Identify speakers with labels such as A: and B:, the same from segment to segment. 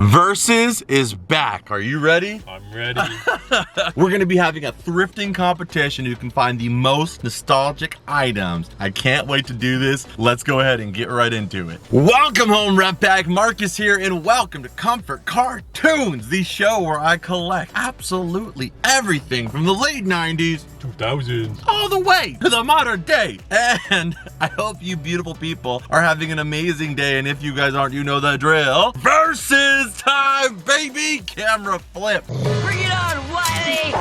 A: Versus is back. Are you ready?
B: I'm ready.
A: We're gonna be having a thrifting competition. You can find the most nostalgic items. I can't wait to do this. Let's go ahead and get right into it. Welcome home, Rep Pack. Marcus here, and welcome to Comfort Cartoons, the show where I collect absolutely everything from the late 90s,
B: 2000s,
A: all the way to the modern day. And I hope you beautiful people are having an amazing day. And if you guys aren't, you know the drill. Versus time, baby! Camera flip.
C: Bring it on, Wiley!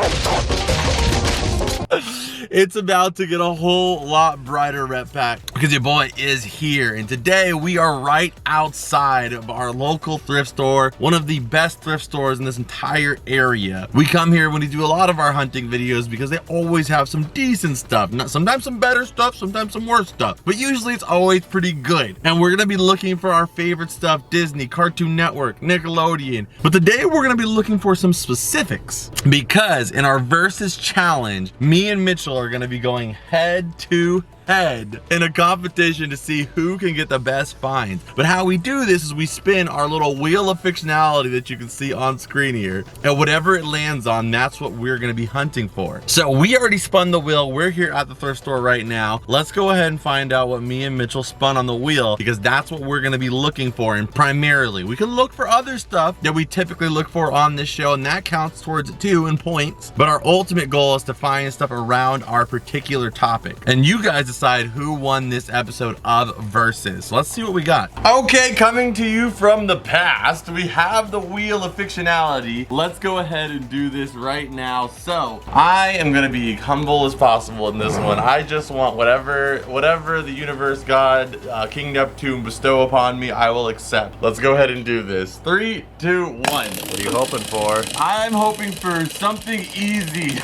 A: It's about to get a whole lot brighter, Rep Pack, because your boy is here. And today we are right outside of our local thrift store, one of the best thrift stores in this entire area. We come here when we do a lot of our hunting videos because they always have some decent stuff. Sometimes some better stuff, sometimes some worse stuff, but usually it's always pretty good. And we're gonna be looking for our favorite stuff: Disney, Cartoon Network, Nickelodeon. But today we're gonna be looking for some specifics, because in our Versus challenge, me and Mitchell are gonna be going head to head in a competition to see who can get the best finds. But how we do this is we spin our little wheel of fictionality that you can see on screen here, and whatever it lands on, that's what we're gonna be hunting for. So we already spun the wheel. We're here at the thrift store right now. Let's go ahead and find out what me and Mitchell spun on the wheel, because that's what we're gonna be looking for. And primarily, we can look for other stuff that we typically look for on this show, and that counts towards it too in points. But our ultimate goal is to find stuff around our particular topic. And you guys decide who won this episode of Versus. So let's see what we got. Okay, coming to you from the past, we have the wheel of fictionality. Let's go ahead and do this right now. So I am gonna be humble as possible in this one. I just want whatever the universe, God, King Neptune bestow upon me, I will accept. Let's go ahead and do this. 3, 2, 1.
B: What are you hoping for?
A: I'm hoping for something easy.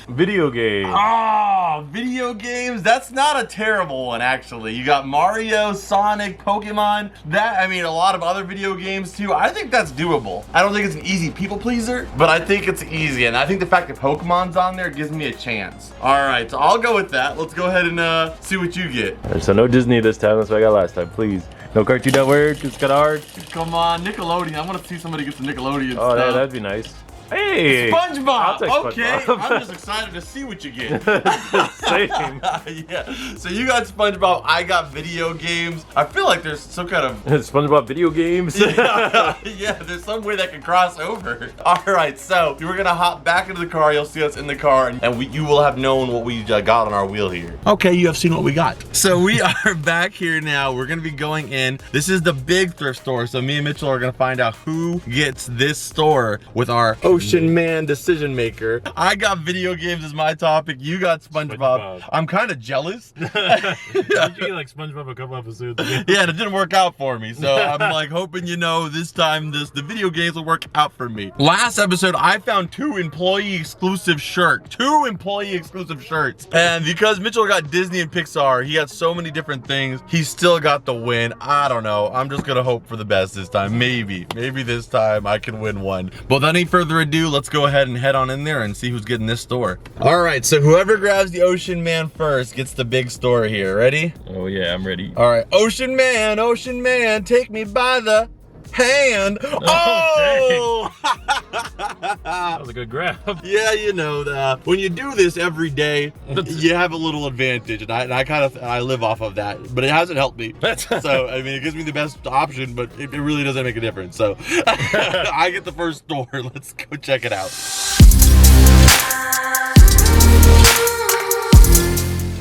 B: Video game.
A: Oh, video games. That's not a terrible one, actually. You got Mario, Sonic, Pokemon. I mean, a lot of other video games too. I think that's doable. I don't think it's an easy people pleaser, but I think it's easy. And I think the fact that Pokemon's on there gives me a chance. All right, so I'll go with that. Let's go ahead and see what you get.
B: So no Disney this time. That's what I got last time. Please. No Cartoon Network. It's kind of hard.
A: Come on, Nickelodeon. I want to see somebody get some Nickelodeon
B: Oh,
A: stuff.
B: that'd be nice. Hey!
A: SpongeBob!
B: I'll take
A: Okay,
B: SpongeBob.
A: I'm just excited to see what you get.
B: Same.
A: Yeah, so you got SpongeBob, I got video games. I feel like there's some kind of...
B: SpongeBob video games.
A: yeah, there's some way that can cross over. All right, so we're gonna hop back into the car. You'll see us in the car, and you will have known what we got on our wheel here. Okay, you have seen what we got. So we are back here now. We're gonna be going in. This is the big thrift store, so me and Mitchell are gonna find out who gets this store with our Ocean Man decision maker. I got video games as my topic. You got SpongeBob. I'm kind of jealous.
B: Did you get like SpongeBob a couple episodes ago?
A: Yeah, it didn't work out for me. So I'm like hoping, this time the video games will work out for me. Last episode, I found 2 employee exclusive shirts. 2 employee exclusive shirts. And because Mitchell got Disney and Pixar, he got so many different things. He still got the win. I don't know. I'm just gonna hope for the best this time. Maybe this time I can win one. But without any further ado, let's go ahead and head on in there and see who's getting this store. All right, so whoever grabs the Ocean Man first gets the big store here. Ready?
B: Oh yeah, I'm ready.
A: All right, Ocean Man, take me by the hand. Oh!
B: That was a good grab.
A: Yeah, when you do this every day, you have a little advantage, and I live off of that, but it hasn't helped me. So I mean, it gives me the best option, but it really doesn't make a difference. So I get the first store. Let's go check it out.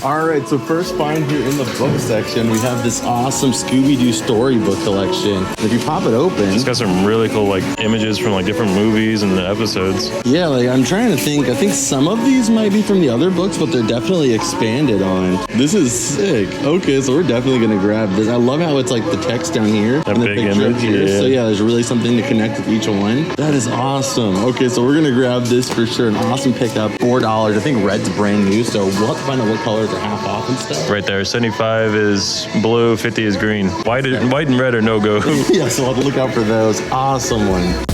A: All right, so first find here in the book section, we have this awesome Scooby-Doo storybook collection. If you pop it open,
B: It's got some really cool images from different movies and the episodes.
A: yeah, I'm trying to think. I think some of these might be from the other books, but they're definitely expanded on. This is sick. Okay, so we're definitely gonna grab this. I love how it's the text down here
B: That
A: and the
B: big
A: picture
B: image,
A: here.
B: yeah.
A: So yeah, there's really something to connect with each one. That is awesome. Okay, so we're gonna grab this for sure. An awesome pickup, $4. I think red's brand new, so we'll have to find out what colors are half off and stuff.
B: Right there, 75 is blue, 50 is green. White and red are no go.
A: Yeah, so we'll have to look out for those. Awesome one.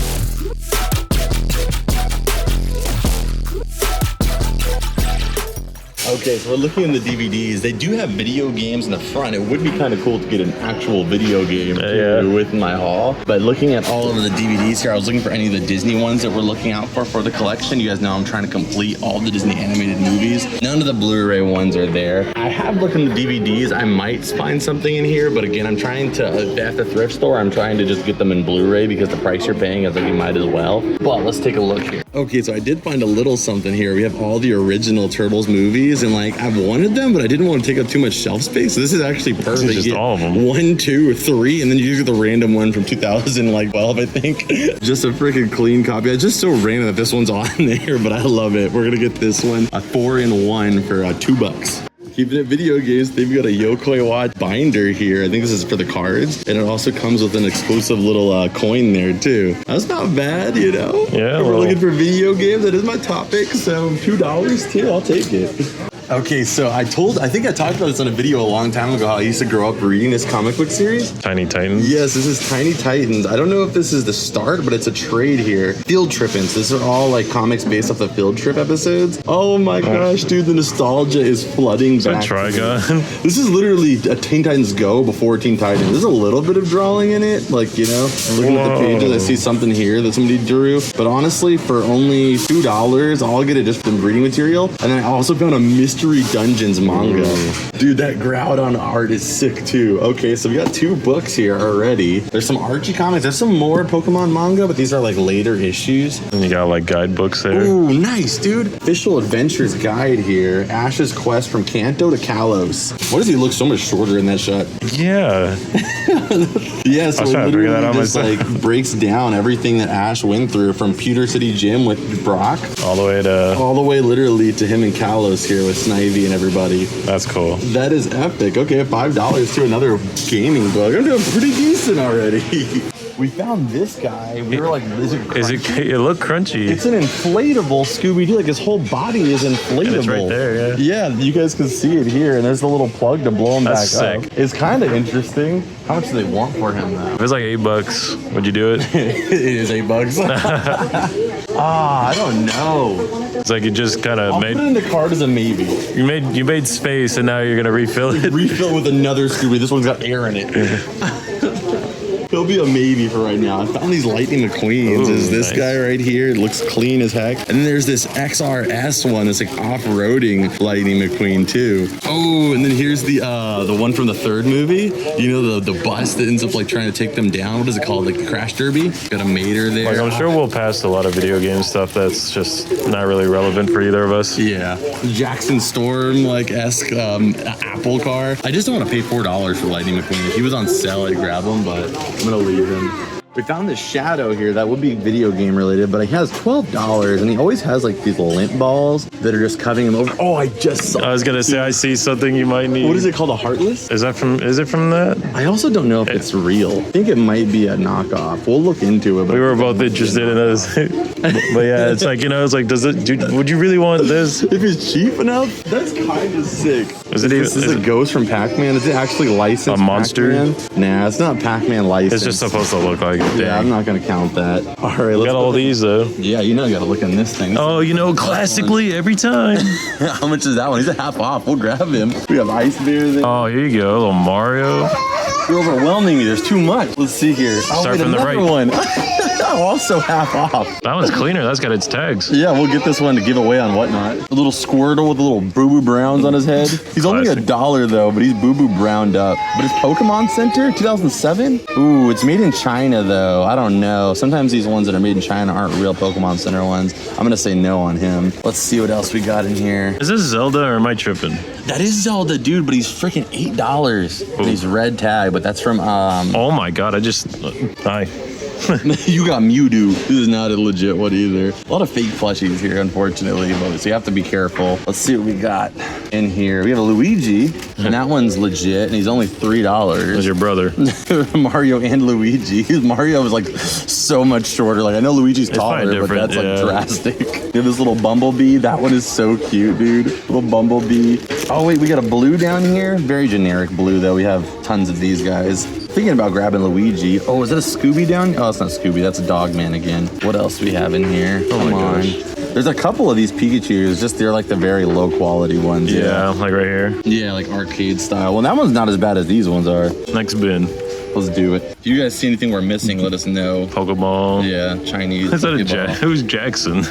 A: Okay, so we're looking in the DVDs. They do have video games in the front. It would be kind of cool to get an actual video game with my haul. But looking at all of the DVDs here, I was looking for any of the Disney ones that we're looking out for the collection. You guys know I'm trying to complete all the Disney animated movies. None of the Blu-ray ones are there. I have looked in the DVDs. I might find something in here, but again, I'm trying to, at the thrift store, I'm trying to just get them in Blu-ray because the price you're paying, I think you might as well. But let's take a look here. Okay, so I did find a little something here. We have all the original Turtles movies, and like I've wanted them, but I didn't want to take up too much shelf space. So this is actually perfect.
B: This is just all of them.
A: 1, 2, 3, and then you get the random one from 2012, I think. Just a freaking clean copy. It's just so random that this one's on there, but I love it. We're gonna get this one, a 4-in-1 for $2. Keeping it video games, they've got a Yokoi Watch binder here. I think this is for the cards. And it also comes with an exclusive little coin there too. That's not bad, you know?
B: Yeah.
A: If we're looking for video games, that is my topic. So $2 too, I'll take it. Okay, so I think I talked about this on a video a long time ago, how I used to grow up reading this comic book series.
B: Tiny Titans?
A: Yes, this is Tiny Titans. I don't know if this is the start, but it's a trade here. Field Trippins. These are all like comics based off the Field Trip episodes. Oh my gosh, dude, the nostalgia is flooding back.
B: Trigon.
A: This is literally a Teen Titans Go before Teen Titans. There's a little bit of drawing in it, like, you know, looking at the pages, I see something here that somebody drew. But honestly, for only $2, I'll get it just from reading material. And then I also found a Mystery Dungeons manga. Dude, that Groudon art is sick too. Okay, so we got 2 books here already. There's some Archie comics. There's some more Pokemon manga, but these are like later issues.
B: And you got like guidebooks there.
A: Ooh, nice, dude. Official Adventures Guide here. Ash's quest from Kanto to Kalos. Why does he look so much shorter in that shot?
B: Yeah.
A: Yeah, so
B: it literally just
A: like breaks down everything that Ash went through from Pewter City Gym with Brock
B: all the way
A: literally to him and Kalos here with Snivy and everybody.
B: That's cool.
A: That is epic. Okay, $5 to another gaming book. I'm doing pretty decent already. We found this guy. We were like, is it crunchy?
B: It looked crunchy.
A: It's an inflatable Scooby-Doo. Like his whole body is inflatable.
B: And it's right there,
A: yeah. Yeah, you guys can see it here. And there's the little plug to blow him
B: That's
A: back
B: sick.
A: up. It's kind of interesting. How much do they want for him though?
B: If it was like $8, would you do it?
A: It is $8. I don't know.
B: It's like you just kind of
A: I'll put it in the card as a maybe.
B: You made space, and now you're gonna refill it.
A: Refill with another Scooby. This one's got air in it. He'll be a maybe for right now. I found these Lightning McQueens. Is this
B: nice.
A: guy right here. It looks clean as heck. And then there's this XRS one that's like off-roading Lightning McQueen too. Oh, and then here's the one from the 3rd movie. You know, the bus that ends up like trying to take them down. What is it called? Like the Crash Derby? Got a mater there.
B: Like, I'm sure we'll pass a lot of video game stuff that's just not really relevant for either of us.
A: Yeah. Jackson Storm like esque Apple car. I just don't want to pay $4 for Lightning McQueen. If he was on sale, I'd grab him, but I'm gonna leave him. We found this Shadow here that would be video game related, but he has $12 and he always has like these lint balls that are just cutting him over. Oh, I just saw.
B: I was gonna say I see something you might need.
A: What is it called? A Heartless?
B: Is it from that?
A: I also don't know if it's real. I think it might be a knockoff. We'll look into it. But
B: we were both interested in this. But yeah, it's like, you know, it's like, would you really want this?
A: If it's cheap enough, that's kind of sick.
B: Is it even?
A: Is it a ghost from Pac-Man? Is it actually licensed?
B: A monster?
A: Pac-Man? Nah, it's not Pac-Man licensed.
B: It's just supposed to look like it.
A: Yeah, I'm not gonna count that. All right, let's
B: got all these though.
A: Yeah, you know, you gotta look in this thing.
B: Oh, you know, classically every time.
A: How much is that one? He's a half off. We'll grab him. We have Ice Bear there.
B: Oh, here you go, a little Mario.
A: You're overwhelming me. There's too much. Let's see here.
B: Start from the right.
A: One. Also half off.
B: That one's cleaner. That's got its tags.
A: Yeah, we'll get this one to give away on Whatnot. A little Squirtle with a little boo-boo browns on his head. He's only $1 though, but he's boo-boo browned up. But it's Pokemon Center 2007? Ooh, it's made in China though. I don't know. Sometimes these ones that are made in China aren't real Pokemon Center ones. I'm gonna say no on him. Let's see what else we got in here.
B: Is this Zelda or am I tripping?
A: That is Zelda, dude, but he's freaking $8. And he's red tag, but that's from
B: Oh my god, hi.
A: You got Mewtwo. This is not a legit one either. A lot of fake plushies here, unfortunately, so you have to be careful. Let's see what we got in here. We have a Luigi, and that one's legit, and he's only $3.
B: That's your brother.
A: Mario and Luigi. Mario was like so much shorter. Like I know Luigi's taller, but that's like drastic. We have this little Bumblebee. That one is so cute, dude. Little Bumblebee. Oh wait, we got a blue down here. Very generic blue though. We have tons of these guys. Thinking about grabbing Luigi. Oh, is that a Scooby down? Oh, it's not Scooby. That's a Dogman again. What else we have in here? Come on. There's a couple of these Pikachus, just they're like the very low quality ones.
B: Yeah, like right here.
A: Yeah, like arcade style. Well, that one's not as bad as these ones are.
B: Next bin.
A: Let's do it. If you guys see anything we're missing, let us know.
B: Pokeball.
A: Yeah, Chinese.
B: Is that a who's Jackson?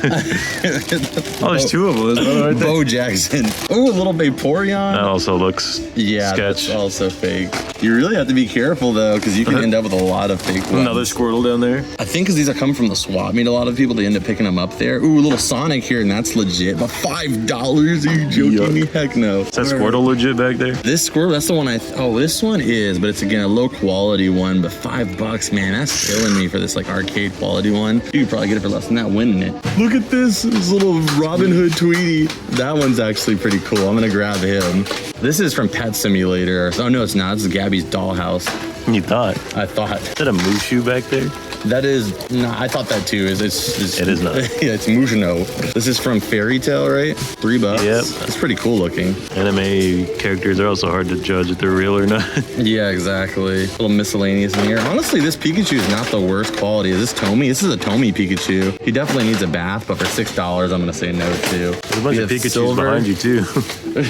B: Oh, there's two of them. Right there.
A: Bo Jackson. Oh, a little Vaporeon.
B: That also looks
A: yeah,
B: sketch.
A: That's also fake. You really have to be careful though, because you can end up with a lot of fake ones.
B: Another Squirtle down there.
A: I think because these are coming from the swap meet, a lot of people, they end up picking them up there. Ooh, a little Sonic here, and that's legit. But $5? Are you joking me? Heck no.
B: Is that Squirtle legit back there?
A: This Squirtle, that's the one oh, this one is, but it's again a low quality one, but $5, man, that's killing me for this like arcade quality one. You could probably get it for less than that, winning it. Look at this little Robin Hood Tweety. That one's actually pretty cool. I'm gonna grab him. This is from Pet Simulator. Oh no, it's not. This is Gabby's dollhouse.
B: You thought?
A: I thought.
B: Is that a Mushu back there?
A: That is, no, I thought that too. It
B: is not.
A: Yeah, it's Mushino. This is from Fairy Tale, right? $3.
B: Yep.
A: It's pretty cool looking.
B: Anime characters are also hard to judge if they're real or not.
A: Yeah, exactly. A little miscellaneous in here. Honestly, this Pikachu is not the worst quality. Is this Tomy? This is a Tomy Pikachu. He definitely needs a bath, but for $6, I'm gonna say no to.
B: There's a bunch of Pikachus behind you too.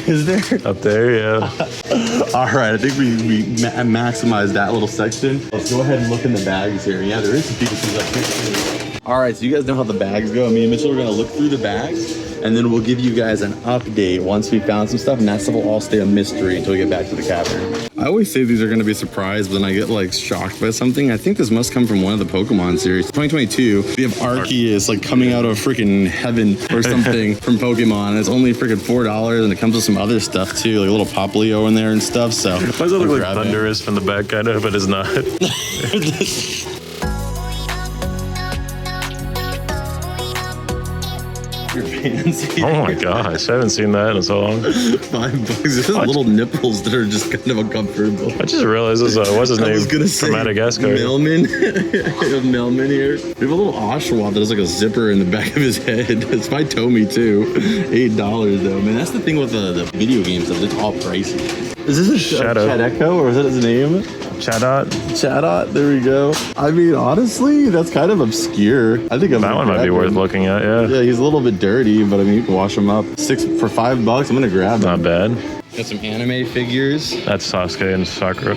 A: Is there?
B: Up there, yeah.
A: All right, I think we maximized that little section. Let's go ahead and look in the bags here. Yeah, there is some Pikachus up here. All right, so you guys know how the bags go. Me and Mitchell are gonna look through the bags, and then we'll give you guys an update once we found some stuff, and that stuff will all stay a mystery until we get back to the cavern. I always say these are gonna be a surprise, but then I get like shocked by something. I think this must come from one of the Pokemon series. 2022, we have Arceus like coming out of freaking heaven or something from Pokemon. It's only freaking $4, and it comes with some other stuff too, like a little Poplio in there and stuff. So
B: why does it look like Thunderous from the back, kind of, but it's not.
A: Your pants here.
B: Oh my gosh, I haven't seen that in so long.
A: $5. There's little nipples that are just kind of uncomfortable.
B: I just realized this, what's his name?
A: I was gonna say
B: from Madagascar.
A: Melman. Melman here. We have a little Oshawott that has like a zipper in the back of his head. It's by Tomy too. $8 though, man. That's the thing with the video games, though. It's all pricey. Is this a
B: Shadow.
A: Chadeko, or is that his name? Chadot, there we go. I mean, honestly, that's kind of obscure. I think
B: that one might be worth looking at, yeah.
A: Yeah, he's a little bit dirty, but I mean, you can wash him up. For $5, I'm gonna grab him.
B: Not bad.
A: Got some anime figures.
B: That's Sasuke and Sakura.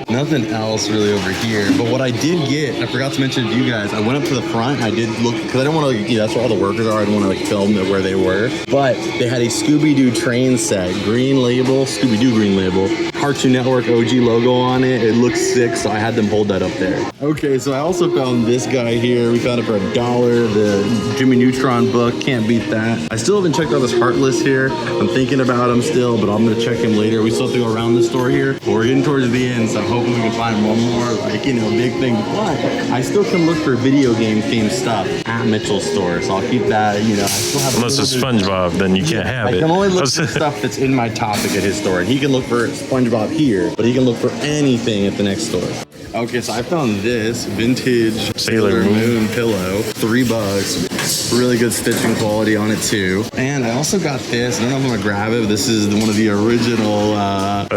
A: Nothing else really over here. But what I did get, I forgot to mention to you guys, I went up to the front. I did look, because I don't want to, that's where all the workers are. I don't want to like film where they were. But they had a Scooby-Doo train set, green label, Scooby-Doo green label, Cartoon Network OG logo on it. It looks sick, so I had them hold that up there. Okay, so I also found this guy here. We found it for $1. The Jimmy Neutron book, can't beat that. I still haven't checked out this Heartless here. I'm thinking about him still, but I'm gonna check him later. We still have to go around the store here. But we're getting towards the end, so I'm hoping we can find one more, like, you know, big thing. But I still can look for video game themed stuff at Mitchell's store, so I'll keep that, you know. I still have
B: unless it's SpongeBob, then you can't have it.
A: I can only look for stuff that's in my topic at his store. And he can look for SpongeBob here, but he can look for anything at the next store. Okay, so I found this vintage Sailor Moon pillow, $3. Really good stitching quality on it too. And I also got this. I don't know if I'm gonna grab it, but this is one of the original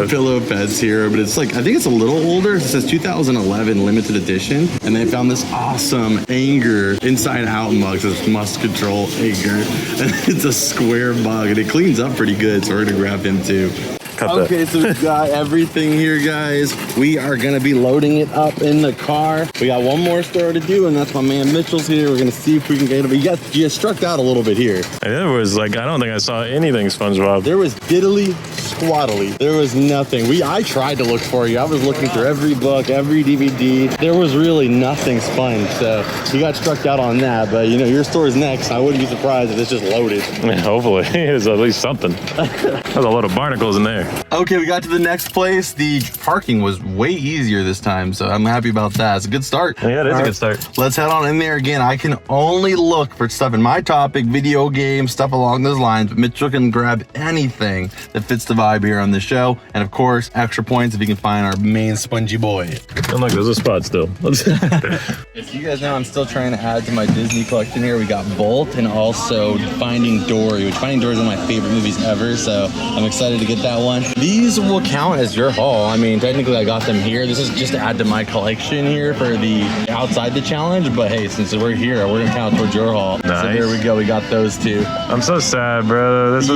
A: pillow pets here. But it's like, I think it's a little older. It says 2011 limited edition. And they found this awesome Anger inside out mug. It says must control Anger. And it's a square mug and it cleans up pretty good. So we're gonna grab him too. Okay, so we've got everything here, guys. We are gonna be loading it up in the car. We got one more store to do, and that's my man Mitchell's here. We're gonna see if we can get it. But you struck out a little bit here.
B: And it was like, I don't think I saw anything SpongeBob.
A: There was diddly squaddly. There was nothing. I tried to look for you. I was looking through every book, every DVD. There was really nothing Sponge, so you got struck out on that. But you know, your store's next. I wouldn't be surprised if it's just loaded.
B: Yeah, hopefully, there's at least something. There's a lot of barnacles in there.
A: Okay, we got to the next place. The parking was way easier this time, so I'm happy about that. It's a good start.
B: Yeah, it is a good start.
A: Let's head on in there again. I can only look for stuff in my topic, video games, stuff along those lines, but Mitchell can grab anything that fits the vibe here on the show. And of course, extra points if you can find our main spongy boy.
B: I'm like, there's a spot still.
A: If you guys know, I'm still trying to add to my Disney collection here. We got Bolt and also Finding Dory, which Finding Dory is one of my favorite movies ever, so I'm excited to get that one. one. These will count as your haul. I mean, technically I got them here. This is just to add to my collection here for the outside the challenge. But hey, since we're here, we're gonna count towards your haul.
B: Nice.
A: So there we go. We got those two.
B: I'm so sad, bro. This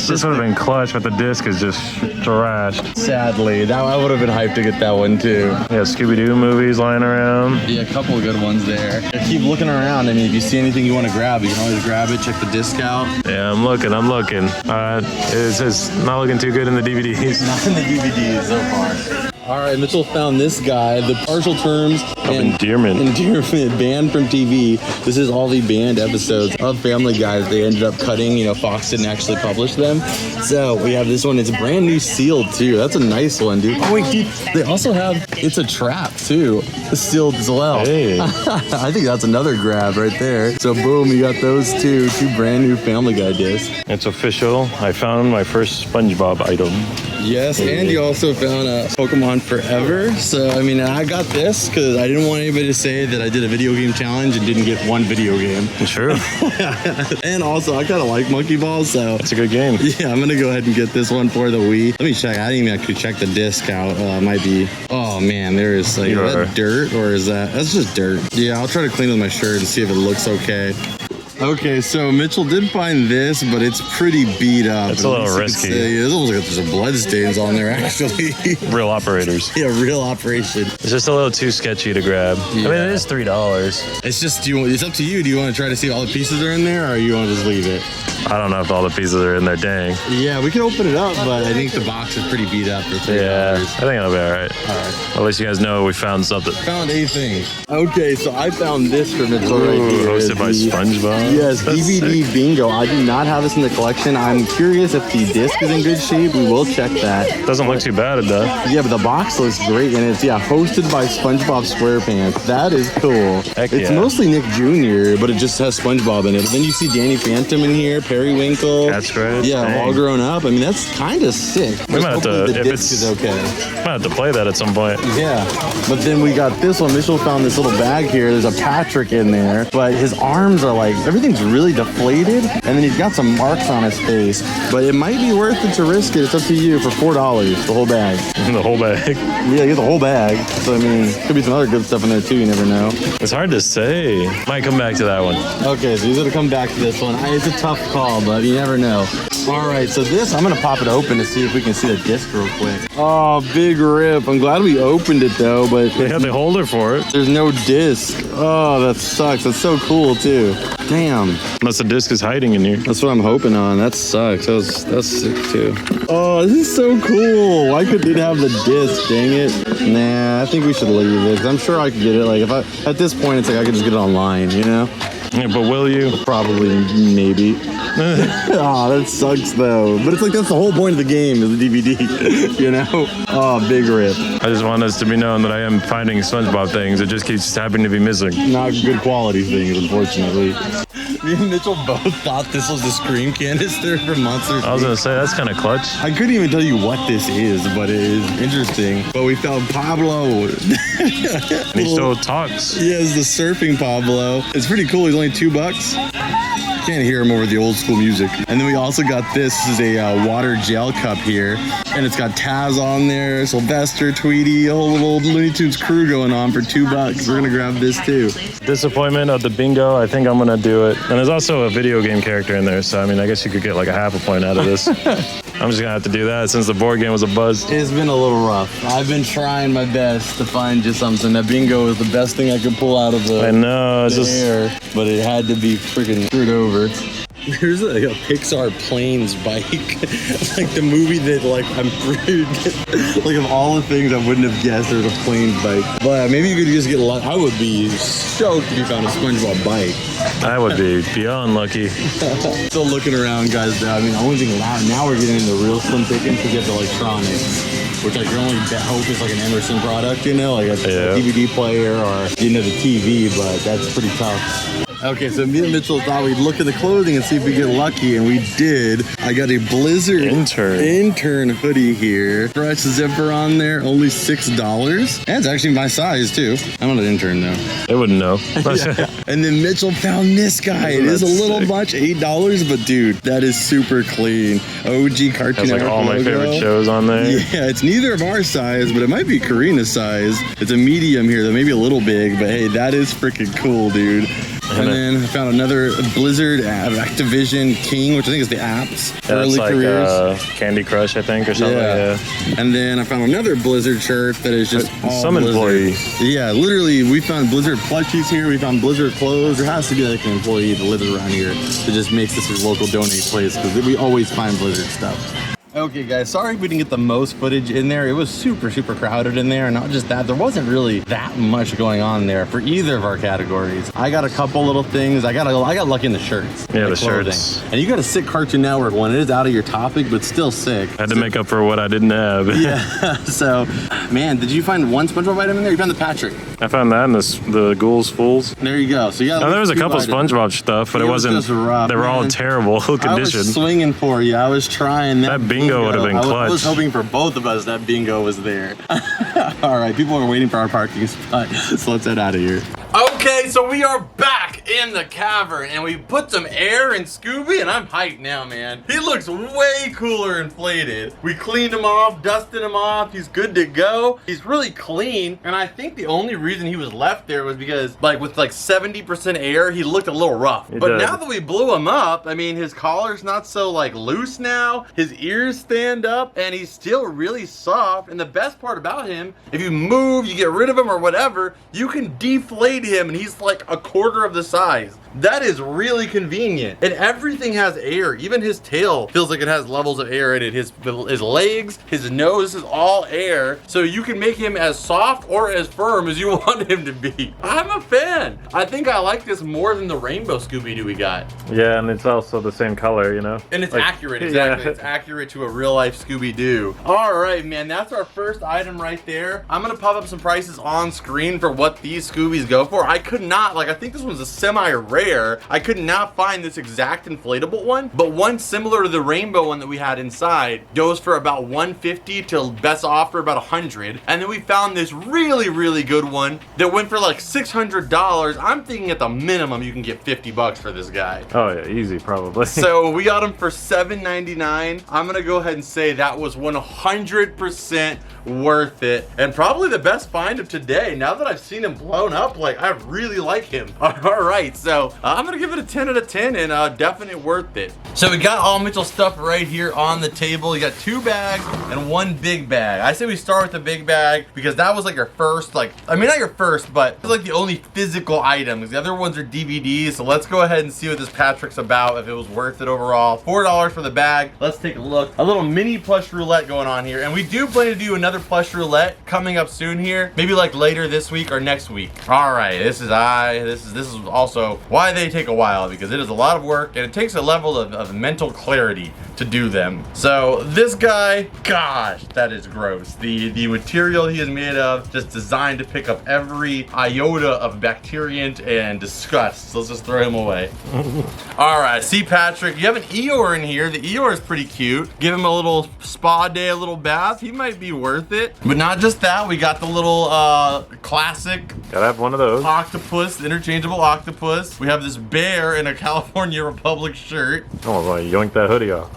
A: It's
B: would have been clutch, but the disc is just trashed.
A: sadly, that I would have been hyped to get that one too.
B: Yeah, Scooby-Doo movies lying around.
A: Yeah, a couple of good ones there. Keep looking around. I mean, if you see anything you want to grab, you can always grab it. Check the disc out.
B: Yeah, I'm looking. It's not looking too good in the DVDs.
A: Not in the DVDs so far. All right, Mitchell found this guy, the partial terms and
B: endearment
A: banned from TV. This is all the banned episodes of Family Guy that they ended up cutting. You know, Fox didn't actually publish them. So we have this one. It's brand new sealed too. That's a nice one, dude. Oh wait, dude, they also have It's a Trap too, sealed as well.
B: Hey.
A: I think that's another grab right there. So boom, you got those two brand new Family Guy discs.
B: It's official. I found my first SpongeBob item.
A: Yes, and you also found a Pokemon Forever. So, I mean, I got this because I didn't want anybody to say that I did a video game challenge and didn't get one video game.
B: True.
A: And also, I kind of like Monkey Ball, so...
B: It's a good game.
A: Yeah, I'm going to go ahead and get this one for the Wii. Let me check. I didn't even actually check the disc out. It might be... Oh, man, there is like... Is that dirt or is that... That's just dirt. Yeah, I'll try to clean with my shirt and see if it looks okay. Okay, so Mitchell did find this, but it's pretty beat up.
B: It's a little risky.
A: It looks like there's some blood stains on there, actually.
B: Real operators.
A: Yeah, real operation.
B: It's just a little too sketchy to grab.
A: Yeah.
B: I mean, it is $3.
A: It's just, it's up to you. Do you want to try to see if all the pieces are in there, or you want to just leave it?
B: I don't know if all the pieces are in there. Dang.
A: Yeah, we can open it up, but I think the box is pretty beat up for $3.
B: Yeah, I think it'll be all right.
A: All right.
B: At least you guys know we found something.
A: Found a thing. Okay, so I found this for Mitchell right here.
B: Hosted by SpongeBob.
A: Yes,
B: That's
A: DVD
B: sick.
A: bingo. I do not have this in the collection. I'm curious if the disc is in good shape. We will check that.
B: Doesn't look too bad, it does.
A: Yeah, but the box looks great, and it's, hosted by SpongeBob SquarePants. That is cool.
B: Heck
A: It's
B: yeah.
A: mostly Nick Jr., but it just has SpongeBob in it. But then you see Danny Phantom in here, Periwinkle.
B: That's great.
A: Yeah,
B: Dang.
A: all grown up. I mean, that's kind of sick.
B: We might have to,
A: Hopefully the
B: if
A: disc
B: it's,
A: is okay.
B: might have to play that at some point.
A: Yeah, but then we got this one. Mitchell found this little bag here. There's a Patrick in there, but his arms are like, everything's really deflated, and then he's got some marks on his face. But it might be worth it to risk it. It's up to you for $4, the whole bag.
B: The whole bag.
A: Yeah, get the whole bag. So, I mean, could be some other good stuff in there too, you never know.
B: It's hard to say. Might come back to that one.
A: Okay, so he's gonna come back to this one. It's a tough call, but you never know. All right, so this, I'm gonna pop it open to see if we can see the disc real quick. Oh, big rip. I'm glad we opened it though, but
B: They have the holder for it.
A: there's no disc. Oh, that sucks. That's so cool too. Damn.
B: Unless the disc is hiding in here.
A: That's what I'm hoping on. That sucks. That's sick too. Oh, this is so cool. Why couldn't it have the disc? Dang it. Nah, I think we should leave it. 'Cause I'm sure I could get it. Like if I at this point, it's like I could just get it online. You know?
B: Yeah, but will you?
A: Probably, maybe. Oh, that sucks though. But it's like that's the whole point of the game is the DVD. You know? Oh, big rip.
B: I just want us to be known that I am finding SpongeBob things. It just keeps happening to be missing.
A: Not good quality things, unfortunately. Me and Mitchell both thought this was the Scream canister from Monster
B: I was gonna say, that's kind of clutch.
A: I couldn't even tell you what this is, but it is interesting. But we found Pablo.
B: And he still talks.
A: He has the surfing Pablo. It's pretty cool. He's only $2. Can't hear him over the old school music. And then we also got this. This is a water gel cup here. And it's got Taz on there, Sylvester, Tweety, a whole little Looney Tunes crew going on for $2. We're gonna grab this too.
B: Disappointment of the bingo, I think I'm gonna do it. And there's also a video game character in there, so I mean, I guess you could get like a half a point out of this. I'm just gonna have to do that since the board game was a buzz.
A: It's been a little rough. I've been trying my best to find just something. That bingo is the best thing I could pull out of the
B: I know, it's just
A: air, but it had to be freaking screwed over. There's a Pixar Planes bike, like the movie that like I'm like of all the things I wouldn't have guessed there's a Planes bike. But maybe you could just get lucky. I would be stoked if you found a SpongeBob bike.
B: I would be beyond lucky.
A: Still looking around, guys. I mean, the only thing now we're getting into real slim pickings to get the electronics, which I can only hope is like an Emerson product, you know, like a DVD player or the TV. But that's pretty tough. Okay, so me and Mitchell thought we'd look at the clothing and see if we get lucky, and we did. I got a Blizzard intern hoodie here. Price zipper on there, only $6. And it's actually my size too. I'm not an intern though.
B: They wouldn't know.
A: Yeah. And then Mitchell found this guy. It is a little much, $8, but dude, that is super clean. OG Cartoon
B: Has like all my favorite shows on there.
A: Yeah, it's neither of our size, but it might be Karina's size. It's a medium here, that may be a little big, but hey, that is freaking cool, dude. And then I found another Blizzard Activision King, which I think is the apps.
B: Yeah,
A: early
B: like,
A: careers.
B: Candy Crush, I think, or something. Yeah.
A: And then I found another Blizzard shirt that is just all
B: some
A: Blizzard.
B: employee.
A: Yeah, literally, we found Blizzard plushies here. We found Blizzard clothes. There has to be like an employee that lives around here that just makes this a local donate place because we always find Blizzard stuff. Okay guys, sorry we didn't get the most footage in there. It was super crowded in there, and not just that, there wasn't really that much going on there for either of our categories. I got a couple little things. I got lucky in the shirts.
B: Yeah, the
A: clothing.
B: shirts.
A: And you got a sick Cartoon Network one. It is out of your topic, but still sick.
B: I had to make up for what I didn't have.
A: Yeah, so, man, did you find one SpongeBob item in there? You found the Patrick.
B: I found that in the Ghouls Fools.
A: There you go. So yeah,
B: there was a couple SpongeBob stuff, but it wasn't.
A: Just rough,
B: they were all in terrible condition.
A: I was swinging for you. I was trying.
B: That bingo would have been clutch.
A: I was hoping for both of us that bingo was there. All right, people are waiting for our parking spot, so let's head out of here. Okay, so we are back in the cavern, and we put some air in Scooby, and I'm hyped now, man. He looks way cooler inflated. We cleaned him off, dusted him off. He's good to go. He's really clean, and I think the only reason he was left there was because, like, with like 70% air, he looked a little rough. But now that we blew him up, I mean, his collar's not so, like, loose now. His ears stand up, and he's still really soft. And the best part about him, if you move, you get rid of him or whatever, you can deflate him, and he's like a quarter of the size. That is really convenient. And everything has air. Even his tail feels like it has levels of air in it. His legs, his nose is all air. So you can make him as soft or as firm as you want him to be. I'm a fan. I think I like this more than the rainbow Scooby-Doo we got.
B: Yeah, and it's also the same color, you know?
A: And it's like, accurate, exactly. Yeah. It's accurate to a real life Scooby-Doo. All right, man, that's our first item right there. I'm gonna pop up some prices on screen for what these Scoobies go for. I could not, like, I think this one's a semi-rare. I could not find this exact inflatable one, but one similar to the rainbow one that we had inside goes for about $150 to best offer about $100. And then we found this really good one that went for like $600. I'm thinking at the minimum you can get $50 for this guy.
B: Oh yeah, easy probably.
A: So we got him for $7.99. I'm gonna go ahead and say that was 100% worth it, and probably the best find of today. Now that I've seen him blown up, like, I really like him. All right, so I'm gonna give it a 10 out of 10, and definitely worth it. So we got all Mitchell's stuff right here on the table. You got 2 bags and 1 big bag. I say we start with the big bag because that was like your first, like, I mean, not your first, but it's like the only physical items. The other ones are DVDs. So let's go ahead and see what this Patrick's about, if it was worth it overall. $4 for the bag. Let's take a look. A little mini plush roulette going on here, and we do plan to do another plush roulette coming up soon here, maybe like later this week or next week. All right, this is also why they take a while, because it is a lot of work and it takes a level of mental clarity to do them. So this guy, gosh, that is gross. The material he is made of, just designed to pick up every iota of bacteria and disgust. So let's just throw him away. All right, see, Patrick, you have an Eeyore in here. The Eeyore is pretty cute. Give him a little spa day, a little bath. He might be worth it. But not just that, we got the little classic.
B: Gotta have one of those.
A: Octopus, interchangeable octopus. We have this bear in a California Republic shirt.
B: Oh, well, yoink that hoodie off.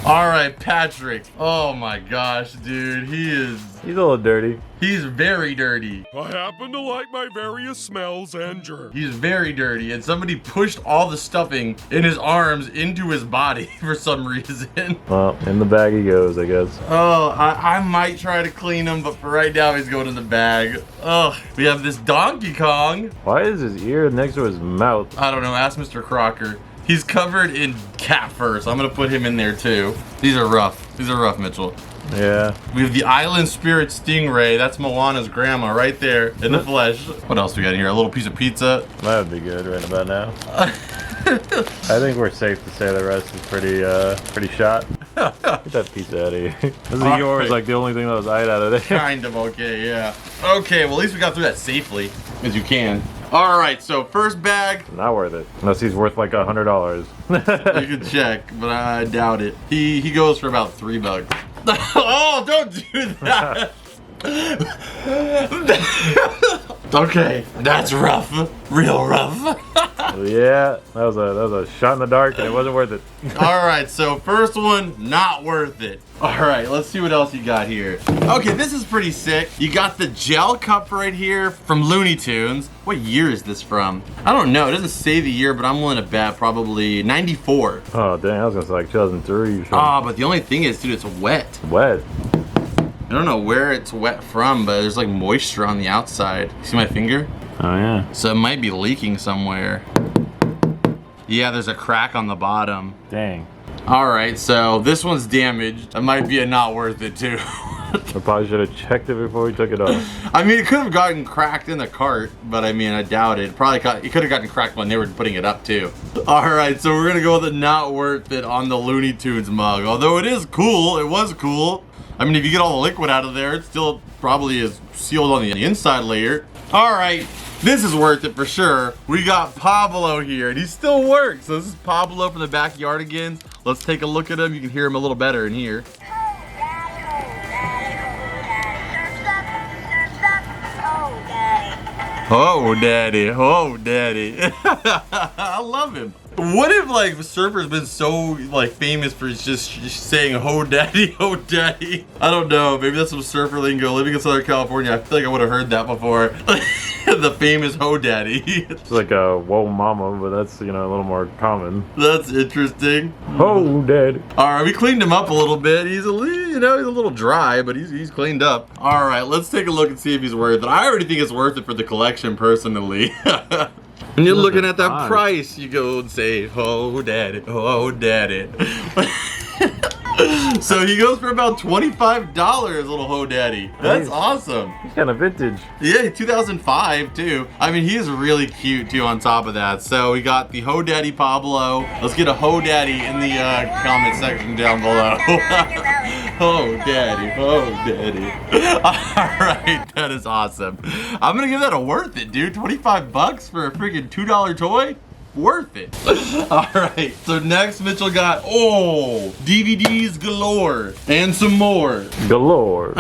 A: All right, Patrick. Oh my gosh, dude, he's
B: a little dirty.
A: He's very dirty.
D: I happen to like my various smells and germs.
A: He's very dirty, and somebody pushed all the stuffing in his arms into his body for some reason.
B: Well, in the bag he goes, I guess.
A: Oh, I might try to clean him, but for right now he's going in the bag. Oh, we have this Donkey Kong.
B: Why is his ear next to his mouth?
A: I don't know, ask Mr. Crocker. He's covered in cat fur, so I'm gonna put him in there too. These are rough. These are rough, Mitchell.
B: Yeah.
A: We have the Island Spirit Stingray. That's Moana's grandma right there in the flesh. What else we got here? A little piece of pizza.
B: That would be good right about now. I think we're safe to say the rest is pretty shot. Get that pizza out of here. This is yours, like the only thing that was eyed out of there.
A: Kind of okay, yeah. Okay, well at least we got through that safely, as you can. All right, so first bag.
B: Not worth it. Unless he's worth like $100.
A: You can check, but I doubt it. He goes for about $3. Oh, don't do that. Okay, that's rough. Real rough.
B: Yeah, that was a shot in the dark, and it wasn't worth it.
A: All right, so first one, not worth it. All right, let's see what else you got here. Okay, this is pretty sick. You got the gel cup right here from Looney Tunes. What year is this from? I don't know. It doesn't say the year, but I'm willing to bet probably 94.
B: Oh, dang, I was gonna say like 2003.
A: Ah, but the only thing is, dude, it's wet.
B: Wet.
A: I don't know where it's wet from, but there's like moisture on the outside. See my finger?
B: Oh, yeah.
A: So it might be leaking somewhere. Yeah, there's a crack on the bottom.
B: Dang.
A: All right, so this one's damaged. That might be a not worth it too.
B: I probably should have checked it before we took it off.
A: I mean, it could have gotten cracked in the cart, but I mean, I doubt it. It could have gotten cracked when they were putting it up too. All right, so we're gonna go with a not worth it on the Looney Tunes mug. Although it is cool, it was cool. I mean, if you get all the liquid out of there, it still probably is sealed on the inside layer. All right, this is worth it for sure. We got Pablo here, and he still works. So this is Pablo from the Backyardigans. Let's take a look at him. You can hear him a little better in here. Oh, daddy. Oh, daddy. I love him. What if like surfers been so like famous for just saying "ho daddy, ho daddy"? I don't know. Maybe that's some surfer lingo. Living in Southern California, I feel like I would have heard that before. The famous "ho daddy."
B: It's like a "whoa mama," but that's, you know, a little more common.
A: That's interesting.
B: Oh, daddy.
A: All right, we cleaned him up a little bit. He's a little dry, but he's cleaned up. All right, let's take a look and see if he's worth it. I already think it's worth it for the collection personally. When you're looking at that price, you go and say, "Oh, daddy, oh, daddy." So he goes for about $25, little Ho Daddy. That's awesome.
B: He's kind of vintage.
A: Yeah, 2005 too. I mean, he is really cute too on top of that. So we got the Ho Daddy Pablo. Let's get a Ho Daddy in the comment section down below. Oh, daddy. Oh, daddy. All right, that is awesome. I'm gonna give that a worth it, dude. 25 bucks for a freaking $2 toy? Worth it. All right, so next Mitchell got, DVDs galore and some more.
B: Galore.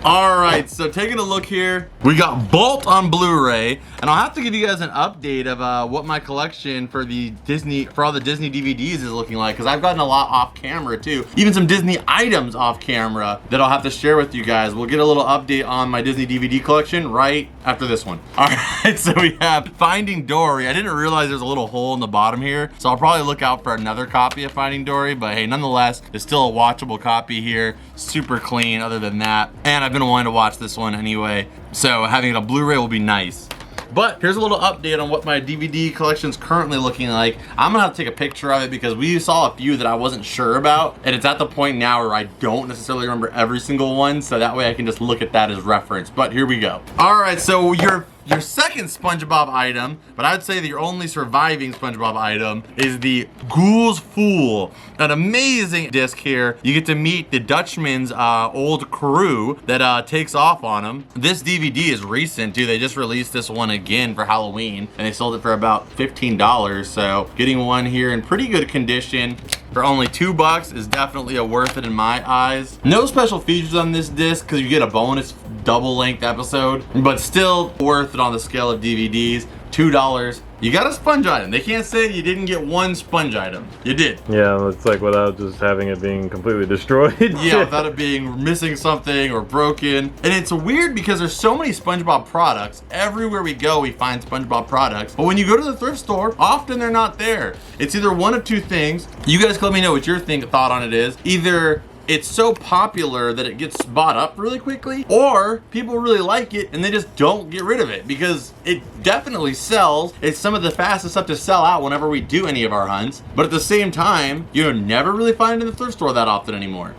A: All right, so taking a look here, we got Bolt on Blu-ray, and I'll have to give you guys an update of what my collection for all the Disney DVDs is looking like, because I've gotten a lot off camera too, even some Disney items off camera that I'll have to share with you guys. We'll get a little update on my Disney DVD collection right after this one. All right, so we have Finding Dory. I didn't realize there's a little hole in the bottom here, so I'll probably look out for another copy of Finding Dory, but hey, nonetheless, it's still a watchable copy here. Super clean other than that, and I've been wanting to watch this one anyway, so having it on Blu-ray will be nice. But here's a little update on what my DVD collection's currently looking like. I'm gonna have to take a picture of it because we saw a few that I wasn't sure about, and it's at the point now where I don't necessarily remember every single one, so that way I can just look at that as reference. But here we go. All right, so your second Spongebob item, but I'd say that your only surviving Spongebob item, is the Ghoul's Fool. An amazing disc here. You get to meet the Dutchman's old crew that takes off on him. This DVD is recent too. They just released this one again for Halloween, and they sold it for about $15. So getting one here in pretty good condition for only $2 is definitely a worth it in my eyes. No special features on this disc because you get a bonus double length episode, but still worth it on the scale of DVDs. $2. You got a sponge item. They can't say you didn't get one sponge item. You did.
B: Yeah, it's like without just having it being completely destroyed.
A: Yeah, without it being missing something or broken. And it's weird because there's so many SpongeBob products. Everywhere we go, we find SpongeBob products. But when you go to the thrift store, often they're not there. It's either one of two things. You guys let me know what your thought on it is. Either it's so popular that it gets bought up really quickly, or people really like it and they just don't get rid of it because it definitely sells. It's some of the fastest stuff to sell out whenever we do any of our hunts, but at the same time, you never really find it in the thrift store that often anymore.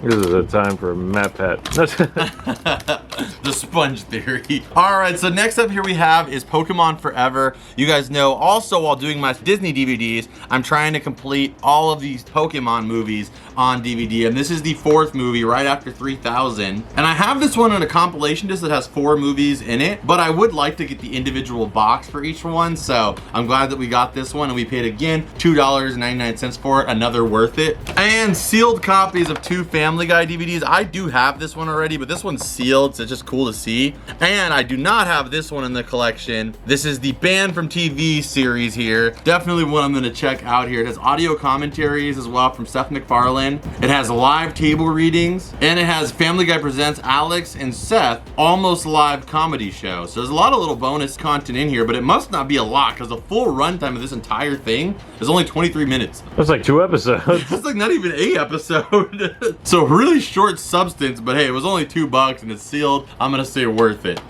B: This is a time for Matt Pet.
A: The sponge theory. All right, so next up here we have is Pokemon Forever. You guys know also while doing my Disney DVDs, I'm trying to complete all of these Pokemon movies on DVD, and this is the 4th movie right after 3000. And I have this one in a compilation disc that has 4 movies in it, but I would like to get the individual box for each one, so I'm glad that we got this one, and we paid again $2.99 for it, another worth it. And sealed copies of 2 Family Guy DVDs. I do have this one already, but this one's sealed, so it's just cool to see. And I do not have this one in the collection. This is the Banned from TV series here. Definitely one I'm gonna check out here. It has audio commentaries as well from Seth MacFarlane. It has live table readings, and it has Family Guy Presents Alex and Seth Almost Live Comedy Show. So there's a lot of little bonus content in here, but it must not be a lot because the full runtime of this entire thing is only 23 minutes.
B: That's like 2 episodes.
A: That's like not even a episode. So really short substance, but hey, it was only $2 and it's sealed. I'm gonna say worth it.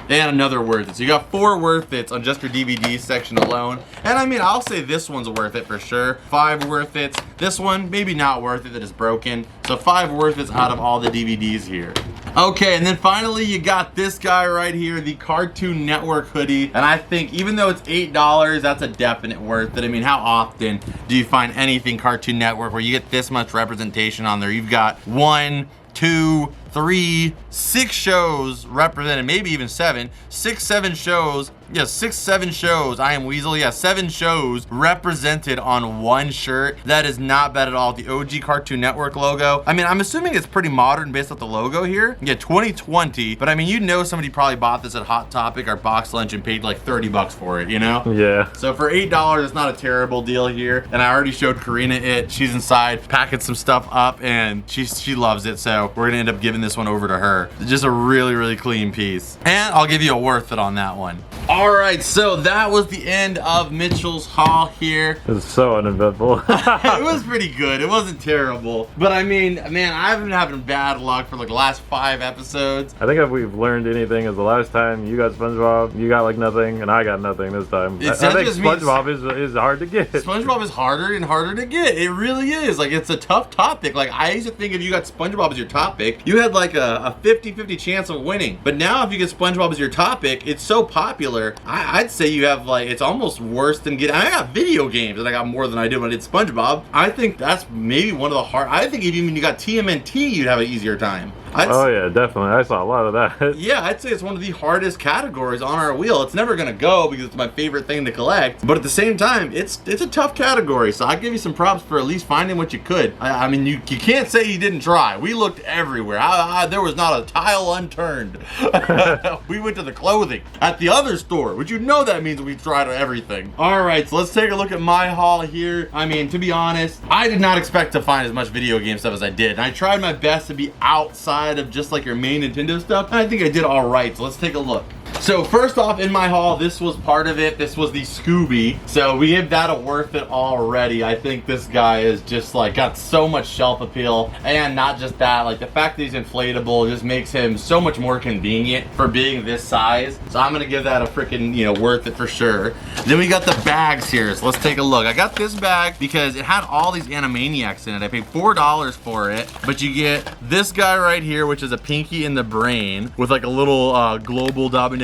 A: And another worth it. So you got 4 worth it's on just your DVD section alone. And I mean, I'll say this one's worth it for sure. 5 worth it's. This one, maybe not worth it that it's broken. So 5 worth it's out of all the DVDs here. Okay, and then finally you got this guy right here, the Cartoon Network hoodie. And I think even though it's $8, that's a definite worth it. I mean, how often do you find anything Cartoon Network where you get this much representation on there? You've got 1, 2, 3, 6 shows represented, maybe even 7, 6, 7 shows. Yeah, 6, 7 shows. I am Weasel. Yeah, 7 shows represented on one shirt. That is not bad at all. The OG Cartoon Network logo. I mean, I'm assuming it's pretty modern based off the logo here. Yeah, 2020. But I mean, you know somebody probably bought this at Hot Topic or Box Lunch and paid like 30 bucks for it, you know?
B: Yeah.
A: So for $8, it's not a terrible deal here. And I already showed Karina it. She's inside packing some stuff up and she loves it. So we're gonna end up giving this one over to her. Just a really, really clean piece. And I'll give you a worth it on that one. All right, so that was the end of Mitchell's haul here.
B: It's so uneventful.
A: It was pretty good. It wasn't terrible. But I mean, man, I've been having bad luck for like the last 5 episodes.
B: I think if we've learned anything is the last time you got SpongeBob, you got like nothing, and I got nothing this time. I think SpongeBob is hard to get.
A: SpongeBob is harder and harder to get. It really is. Like, it's a tough topic. Like, I used to think if you got SpongeBob as your topic, you had like a 50-50 chance of winning. But now if you get SpongeBob as your topic, it's so popular. I'd say you have like, it's almost worse than getting, I got video games and I got more than I did when I did SpongeBob. I think that's maybe one of the hard, I think even when you got TMNT, you'd have an easier time.
B: Oh yeah, definitely. I saw a lot of that.
A: Yeah, I'd say it's one of the hardest categories on our wheel. It's never gonna go because it's my favorite thing to collect. But at the same time, it's a tough category. So I give you some props for at least finding what you could. I mean, you can't say you didn't try. We looked everywhere. There was not a tile unturned. We went to the clothing at the other store, which you know that means we tried everything. All right, so let's take a look at my haul here. I mean, to be honest, I did not expect to find as much video game stuff as I did. And I tried my best to be outside of just like your main Nintendo stuff, and I think I did all right. So let's take a look. So first off, in my haul, this was part of it. This was the Scooby. So we give that a worth it already. I think this guy is just like got so much shelf appeal, and not just that, like the fact that he's inflatable just makes him so much more convenient for being this size. So I'm gonna give that a freaking, you know, worth it for sure. Then we got the bags here. So let's take a look. I got this bag because it had all these Animaniacs in it. I paid $4 for it, but you get this guy right here, which is a Pinky in the Brain with like a little global domination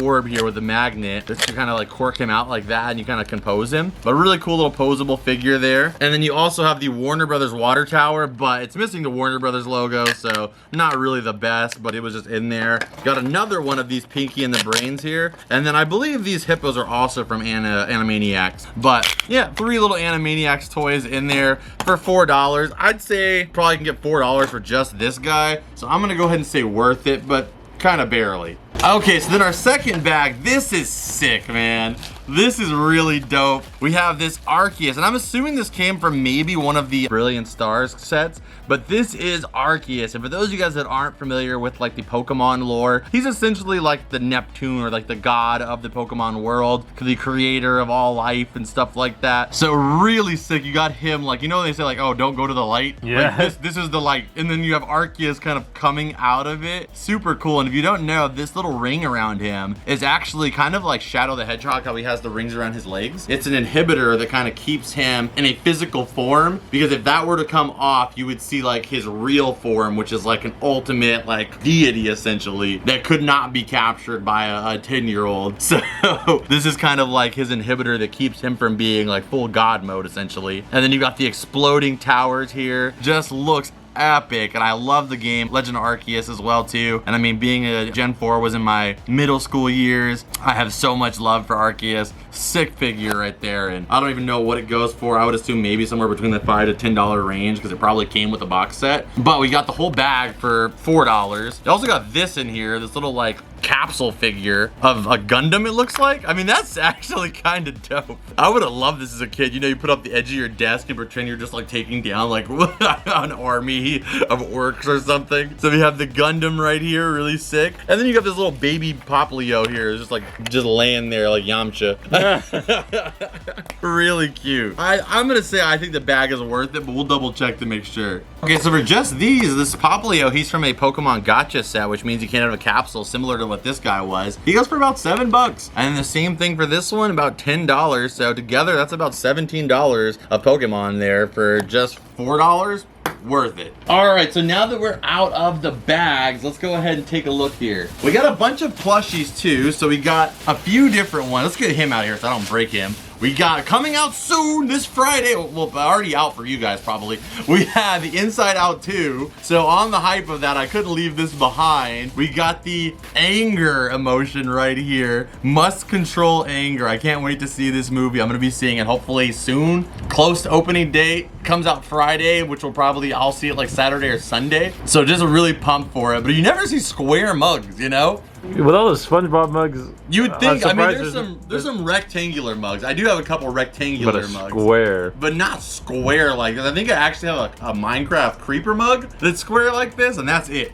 A: orb here with a magnet that you kind of like cork him out like that and you kind of compose him. But a really cool little posable figure there. And then you also have the Warner Brothers water tower, but it's missing the Warner Brothers logo, so not really the best, but it was just in there. Got another one of these Pinky in the Brains here. And then I believe these hippos are also from Animaniacs. But yeah, 3 little Animaniacs toys in there for $4. I'd say probably can get $4 for just this guy. So I'm gonna go ahead and say worth it, but kind of barely. Okay, so then our second bag, this is sick, man. This is really dope. We have this Arceus, and I'm assuming this came from maybe one of the Brilliant Stars sets, but this is Arceus. And for those of you guys that aren't familiar with like the Pokemon lore, he's essentially like the Neptune or like the god of the Pokemon world, the creator of all life and stuff like that. So really sick. You got him, like, you know, they say like, oh, don't go to the light.
B: Yeah.
A: Like, this is the light. And then you have Arceus kind of coming out of it. Super cool. And if you don't know, this little ring around him is actually kind of like Shadow the Hedgehog, how he has has the rings around his legs. It's an inhibitor that kind of keeps him in a physical form, because if that were to come off, you would see like his real form, which is like an ultimate like deity essentially that could not be captured by a 10-year-old. So this is kind of like his inhibitor that keeps him from being like full god mode essentially. And then you got the exploding towers here. Just looks epic, and I love the game. Legend of Arceus as well too. And I mean, being a Gen 4 was in my middle school years, I have so much love for Arceus. Sick figure right there, and I don't even know what it goes for. I would assume maybe somewhere between the $5 to $10 range, because it probably came with a box set. But we got the whole bag for $4. They also got this in here, this little like capsule figure of a Gundam, it looks like. I mean, that's actually kind of dope. I would have loved this as a kid. You know, you put up the edge of your desk and pretend you're just like taking down like an army of orcs or something. So we have the Gundam right here, really sick. And then you got this little baby Poplio here, just laying there like Yamcha. Really cute. I'm gonna say I think the bag is worth it, but we'll double check to make sure. Okay, so for just these, this Poplio, he's from a Pokemon Gacha set, which means you can't have a capsule similar to what this guy was. He goes for about $7. And the same thing for this one, about $10. So together, that's about $17 of Pokemon there for just $4. Worth it. All right, so now that we're out of the bags, let's go ahead and take a look here. We got a bunch of plushies too, so we got a few different ones. Let's get him out of here so I don't break him. We got coming out soon this Friday. Well, already out for you guys probably. We had the Inside Out 2. So on the hype of that, I couldn't leave this behind. We got the anger emotion right here. Must control anger. I can't wait to see this movie. I'm gonna be seeing it hopefully soon. Close to opening date. Comes out Friday, which will probably, I'll see it like Saturday or Sunday. So just really pumped for it. But you never see square mugs, you know?
B: With all the SpongeBob mugs,
A: you would think. I mean, there's some rectangular mugs. I do have a couple rectangular mugs,
B: square,
A: but not square like this. I think I actually have a Minecraft creeper mug that's square like this, and that's it.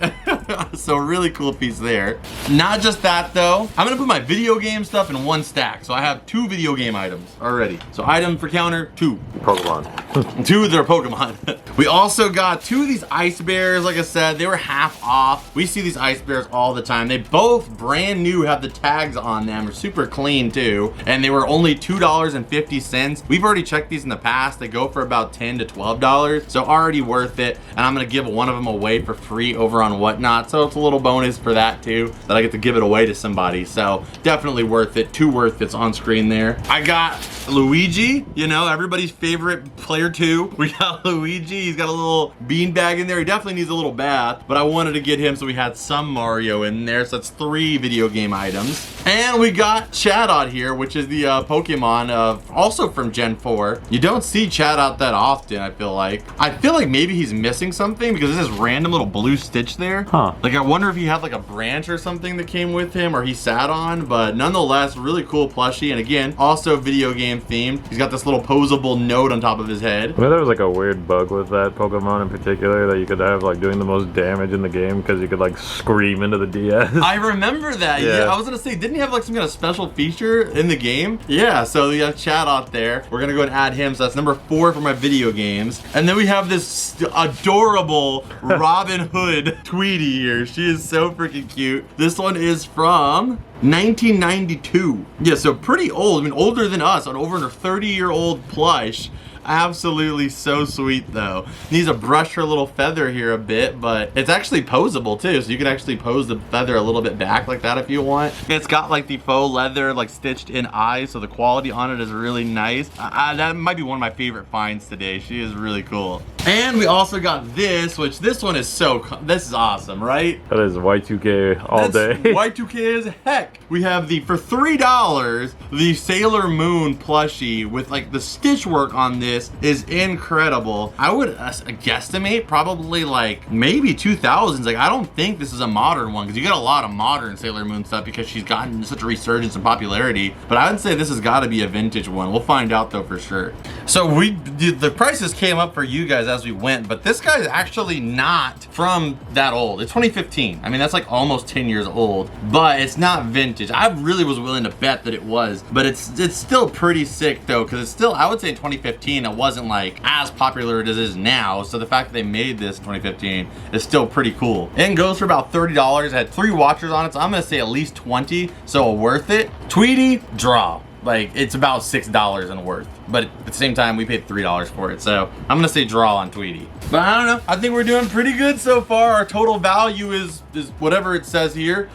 A: So really cool piece there. Not just that though. I'm gonna put my video game stuff in one stack, so I have 2 video game items already. So item for counter 2.
B: Pokemon.
A: 2 of their Pokemon. We also got 2 of these ice bears. Like I said, they were half off. We see these ice bears all the time. They both brand new, have the tags on them, are super clean too, and they were only $2.50. We've already checked these in the past. They go for about $10 to $12, so already worth it. And I'm gonna give one of them away for free over on Whatnot, so it's a little bonus for that too, that I get to give it away to somebody. So definitely worth it. 2 worth it's on screen there. I got Luigi, you know, everybody's favorite player 2. We got Luigi. He's got a little beanbag in there. He definitely needs a little bath, but I wanted to get him so we had some Mario in there. So that's 3 video game items. And we got Chatot here, which is the Pokemon of also from Gen 4. You don't see Chatot that often, I feel like. I feel like maybe he's missing something because there's this random little blue stitch there. Huh. Like I wonder if he had like a branch or something that came with him or he sat on, but nonetheless, really cool plushie. And again, also video game themed. He's got this little posable note on top of his head.
B: Well, there was like a weird bug with that Pokemon in particular that you could have like doing the most damage in the game because you could like scream into the DS.
A: I remember that. Yeah. I was gonna say, didn't he have like some kind of special feature in the game? Yeah, so we have Chatot there. We're gonna go and add him. So that's number 4 for my video games. And then we have this adorable Robin Hood Tweety here. She is so freaking cute. This one is from 1992. Yeah, so pretty old. I mean, older than us, on over a 30-year-old plush. Absolutely so sweet though. Needs to brush her little feather here a bit, but it's actually posable too, so you can actually pose the feather a little bit back like that if you want. It's got like the faux leather like stitched in eyes, so the quality on it is really nice. That might be one of my favorite finds today. She is really cool. And we also got this, which this one is this is awesome, right?
B: That is Y2K all day.
A: Y2K as heck. We have for $3, the Sailor Moon plushie with like the stitch work on this is incredible. I would guesstimate probably like maybe 2000s. Like I don't think this is a modern one because you got a lot of modern Sailor Moon stuff because she's gotten such a resurgence in popularity. But I would say this has got to be a vintage one. We'll find out though for sure. So the prices came up for you guys as we went, but this guy's actually not from that old. It's 2015. I mean, that's like almost 10 years old, but it's not vintage. I really was willing to bet that it was, but it's still pretty sick though, because it's still, I would say in 2015, it wasn't like as popular as it is now. So the fact that they made this in 2015 is still pretty cool. And goes for about $30. It had 3 watchers on it, so I'm gonna say at least 20, so worth it. Tweety, draw. like it's about $6 in worth. But at the same time, we paid $3 for it. So I'm gonna say draw on Tweety. But I don't know. I think we're doing pretty good so far. Our total value is whatever it says here.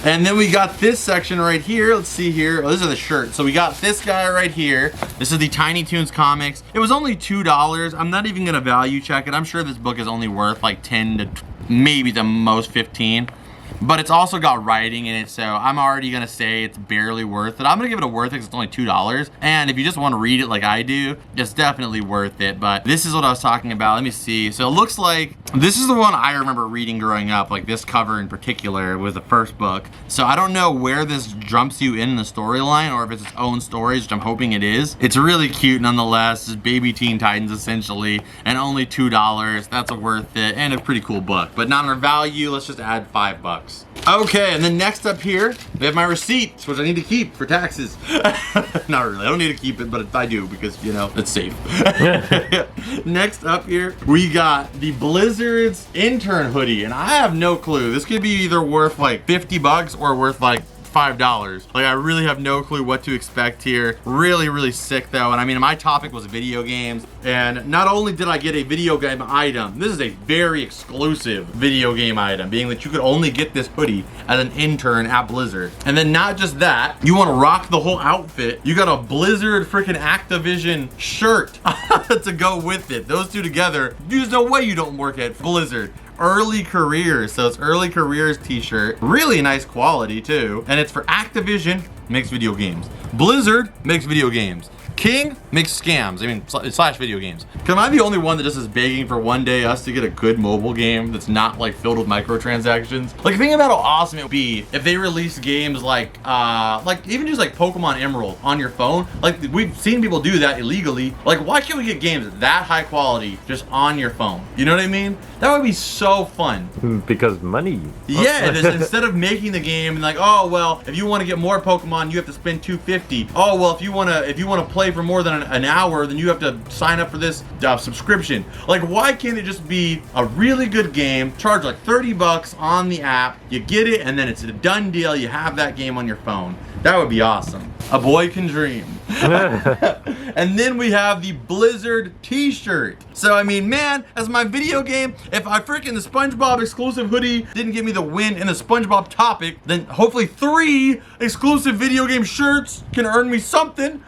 A: And then we got this section right here. Let's see here. Oh, these are the shirts. So we got this guy right here. This is the Tiny Toons comics. It was only $2. I'm not even gonna value check it. I'm sure this book is only worth like 10 to maybe the most 15. But it's also got writing in it, so I'm already gonna say it's barely worth it. I'm gonna give it a worth it because it's only $2. And if you just want to read it like I do, it's definitely worth it. But this is what I was talking about. Let me see. So it looks like this is the one I remember reading growing up, like this cover in particular was the first book. So I don't know where this jumps you in the storyline or if it's its own stories, which I'm hoping it is. It's really cute nonetheless. It's Baby Teen Titans essentially, and only $2. That's a worth it and a pretty cool book. But not on our value, let's just add $5. Okay, and then next up here, we have my receipts, which I need to keep for taxes. Not really, I don't need to keep it, but I do because, you know, it's safe. Next up here, we got the Blizzard's intern hoodie, and I have no clue. This could be either worth like $50 or worth like $5. Like I really have no clue what to expect here. Really sick though. And I mean, my topic was video games, and not only did I get a video game item, this is a very exclusive video game item, being that you could only get this hoodie as an intern at Blizzard. And then not just that, you want to rock the whole outfit, you got a Blizzard freaking Activision shirt to go with it. Those two together, there's no way you don't work at Blizzard. Early Careers, so it's Early Careers t-shirt, really nice quality too, and it's for Activision, makes video games. Blizzard makes video games. King makes scams, I mean, slash video games. Am I the only one that just is begging for one day us to get a good mobile game that's not like filled with microtransactions? Like think about how awesome it would be if they released games like even just like Pokemon Emerald on your phone. Like we've seen people do that illegally. Like why can't we get games that high quality just on your phone? You know what I mean? That would be so fun.
B: Because money.
A: Yeah, instead of making the game and like, oh well, if you want to get more Pokemon, you have to spend $250. Oh well, if you wanna play for more than an hour, then you have to sign up for this subscription. Like, why can't it just be a really good game, charge like $30 on the app, you get it, and then it's a done deal, you have that game on your phone. That would be awesome. A boy can dream. And then we have the Blizzard t-shirt. So I mean, man, as my video game, if I freaking the Spongebob exclusive hoodie didn't give me the win in the Spongebob topic, then hopefully 3 exclusive video game shirts can earn me something.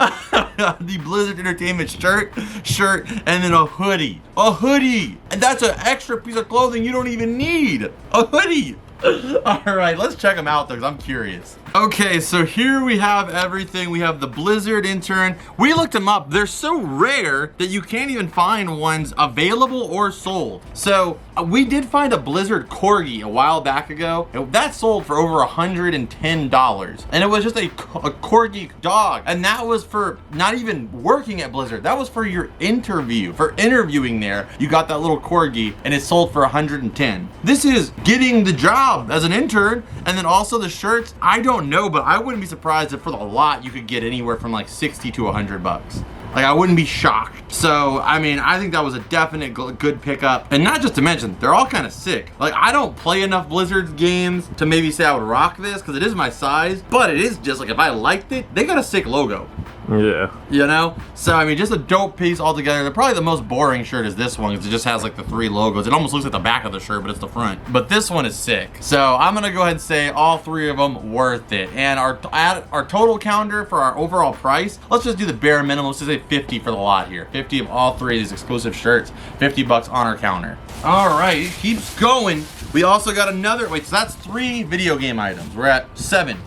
A: The Blizzard Entertainment shirt, and then a hoodie. A hoodie! And that's an extra piece of clothing you don't even need. A hoodie! All right, let's check them out though, because I'm curious. Okay, so here we have everything. We have the Blizzard intern. We looked them up. They're so rare that you can't even find ones available or sold. So we did find a Blizzard Corgi a while back ago. That sold for over $110. And it was just a Corgi dog. And that was for not even working at Blizzard. That was for your interview, for interviewing there. You got that little Corgi and it sold for $110. This is getting the job as an intern. And then also the shirts, I don't know, but I wouldn't be surprised if for the lot you could get anywhere from like 60 to 100 bucks. Like I wouldn't be shocked. So I mean, I think that was a definite good pickup. And not just to mention, they're all kind of sick. Like I don't play enough Blizzard games to maybe say I would rock this because it is my size, but it is just like if I liked it, they got a sick logo.
B: Yeah.
A: You know? So, I mean, just a dope piece altogether. Probably the most boring shirt is this one because it just has like the 3 logos. It almost looks like the back of the shirt, but it's the front. But this one is sick. So, I'm going to go ahead and say all 3 of them worth it. And our total counter for our overall price, let's just do the bare minimum. Let's just say 50 for the lot here. 50 of all 3 of these exclusive shirts. $50 on our counter. All right, it keeps going. We also got another, wait, so that's 3 video game items. We're at 7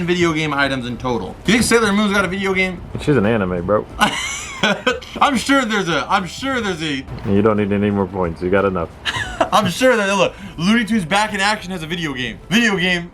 A: video game items in total. Do you think Sailor Moon's got a video game?
B: She's an anime, bro.
A: I'm sure there's a.
B: You don't need any more points. You got enough.
A: I'm sure that, look, Looney Tunes Back in Action has a video game. Video game.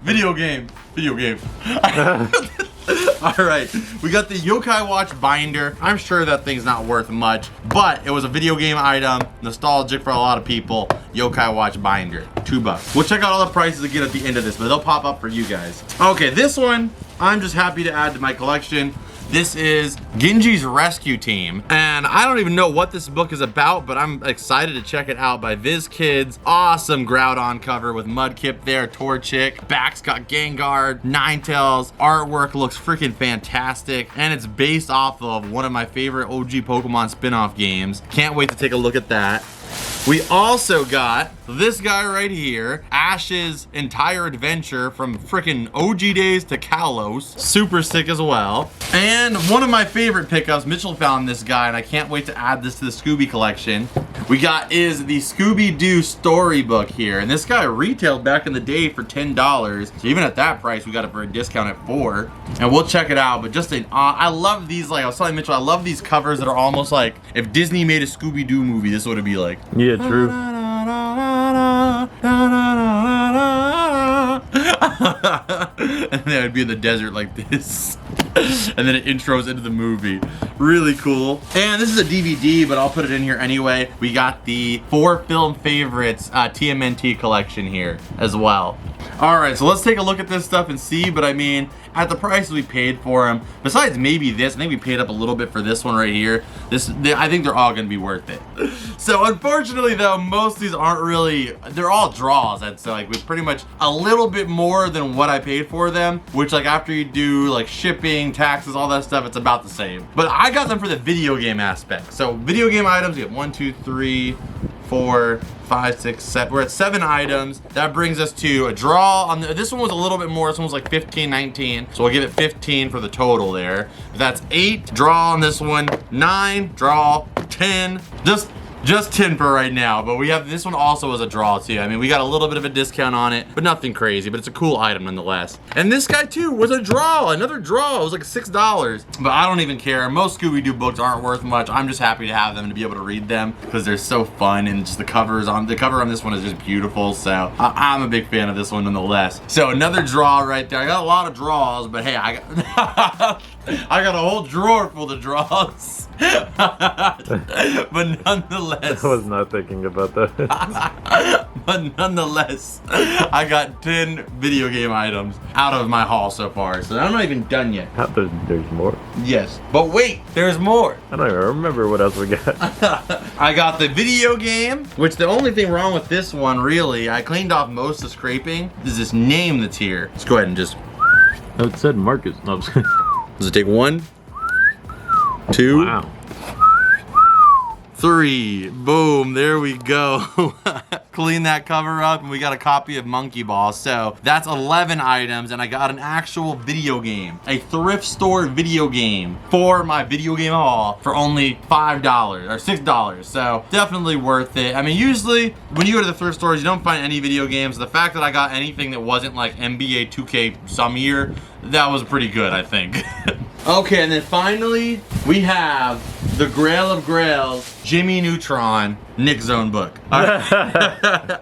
A: All right, we got the Yokai Watch binder. I'm sure that thing's not worth much, but it was a video game item, nostalgic for a lot of people. Yokai Watch binder, $2. We'll check out all the prices again at the end of this, but they'll pop up for you guys. Okay, this one, I'm just happy to add to my collection. This is Genji's Rescue Team. And I don't even know what this book is about, but I'm excited to check it out by Viz Kids. Awesome Groudon cover with Mudkip there, Torchic. Back's got Gengar, Ninetales. Artwork looks freaking fantastic. And it's based off of one of my favorite OG Pokemon spin-off games. Can't wait to take a look at that. We also got this guy right here, Ash's entire adventure from freaking OG days to Kalos. Super sick as well. And one of my favorite pickups, Mitchell found this guy, and I can't wait to add this to the Scooby collection. We got is the Scooby-Doo storybook here. And this guy retailed back in the day for $10. So even at that price, we got it for a discount at $4. And we'll check it out. But just I love these, like I was telling Mitchell, I love these covers that are almost like if Disney made a Scooby-Doo movie, this is what it'd be like.
B: Yeah, true.
A: And then I'd be in the desert like this. And then it intros into the movie. Really cool. And this is a DVD, but I'll put it in here anyway. We got the 4 film favorites TMNT collection here as well. All right, so let's take a look at this stuff and see, but I mean, at the prices we paid for them, besides maybe this, I think we paid up a little bit for this one right here. I think they're all gonna be worth it. So unfortunately though, most of these aren't really, they're all draws. I'd say like with pretty much a little bit more than what I paid for them, which like after you do like shipping, taxes, all that stuff, it's about the same. But I got them for the video game aspect. So video game items, you have 1, 2, 3, 4, 5, 6, 7. We're at 7 items. That brings us to a draw on this one was a little bit more. This one was like 15, 19. So we'll give it 15 for the total there. That's 8. Draw on this one. 9. Draw. 10. Just 10 for right now, but we have this one also as a draw too. I mean, we got a little bit of a discount on it, but nothing crazy, but it's a cool item nonetheless. And this guy too was a draw, another draw. It was like $6, but I don't even care. Most Scooby-Doo books aren't worth much. I'm just happy to have them and to be able to read them because they're so fun, and just the cover on this one is just beautiful. So I'm a big fan of this one nonetheless. So another draw right there. I got a lot of draws, but hey, I got I got a whole drawer full of draws. But nonetheless,
B: I was not thinking about that.
A: but nonetheless, I got 10 video game items out of my haul so far. So I'm not even done yet.
B: There's more.
A: Yes, but wait, there's more.
B: I don't even remember what else we got.
A: I got the video game, which the only thing wrong with this one, really, I cleaned off most of the scraping. There's this name that's here. Let's go ahead and just.
B: Oh, it said Marcus. No,
A: Does it take 1, 2,
B: wow.
A: 3. Boom, there we go. Clean that cover up, and we got a copy of Monkey Ball. So that's 11 items, and I got an actual video game, a thrift store video game for my video game haul for only $5 or $6. So definitely worth it. I mean, usually when you go to the thrift stores, you don't find any video games. The fact that I got anything that wasn't like NBA 2K some year, that was pretty good, I think. Okay, and then finally, we have the Grail of Grails, Jimmy Neutron, Nick Zone book. All right.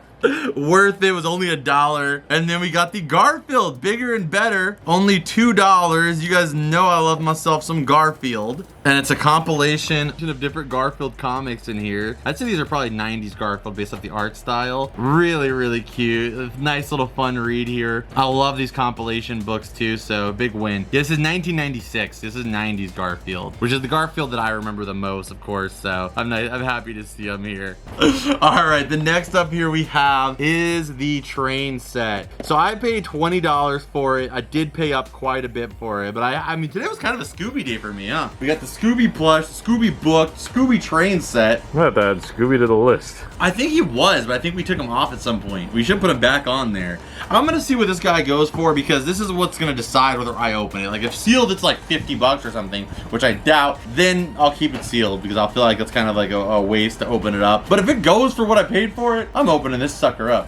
A: Worth it, was only $1. And then we got the Garfield, bigger and better, only $2. You guys know I love myself some Garfield. And it's a compilation of different Garfield comics in here. I'd say these are probably 90s Garfield based off the art style. Really, really cute. Nice little fun read here. I love these compilation books too, so big win. Yeah, this is 1996. This is 90s Garfield, which is the Garfield that I remember the most, of course. So I'm happy to see him here. All right, the next up here we have is the train set. So I paid $20 for it. I did pay up quite a bit for it, but I mean, today was kind of a Scooby day for me, huh? We got the Scooby plush, Scooby book, Scooby train set.
B: I'm gonna have to add Scooby to the list.
A: I think he was, but I think we took him off at some point. We should put him back on there. I'm gonna see what this guy goes for, because this is what's gonna decide whether I open it. Like if sealed, it's like 50 bucks or something, which I doubt, then I'll keep it sealed because I'll feel like it's kind of like a waste to open it up. But if it goes for what I paid for it, I'm opening this sucker up.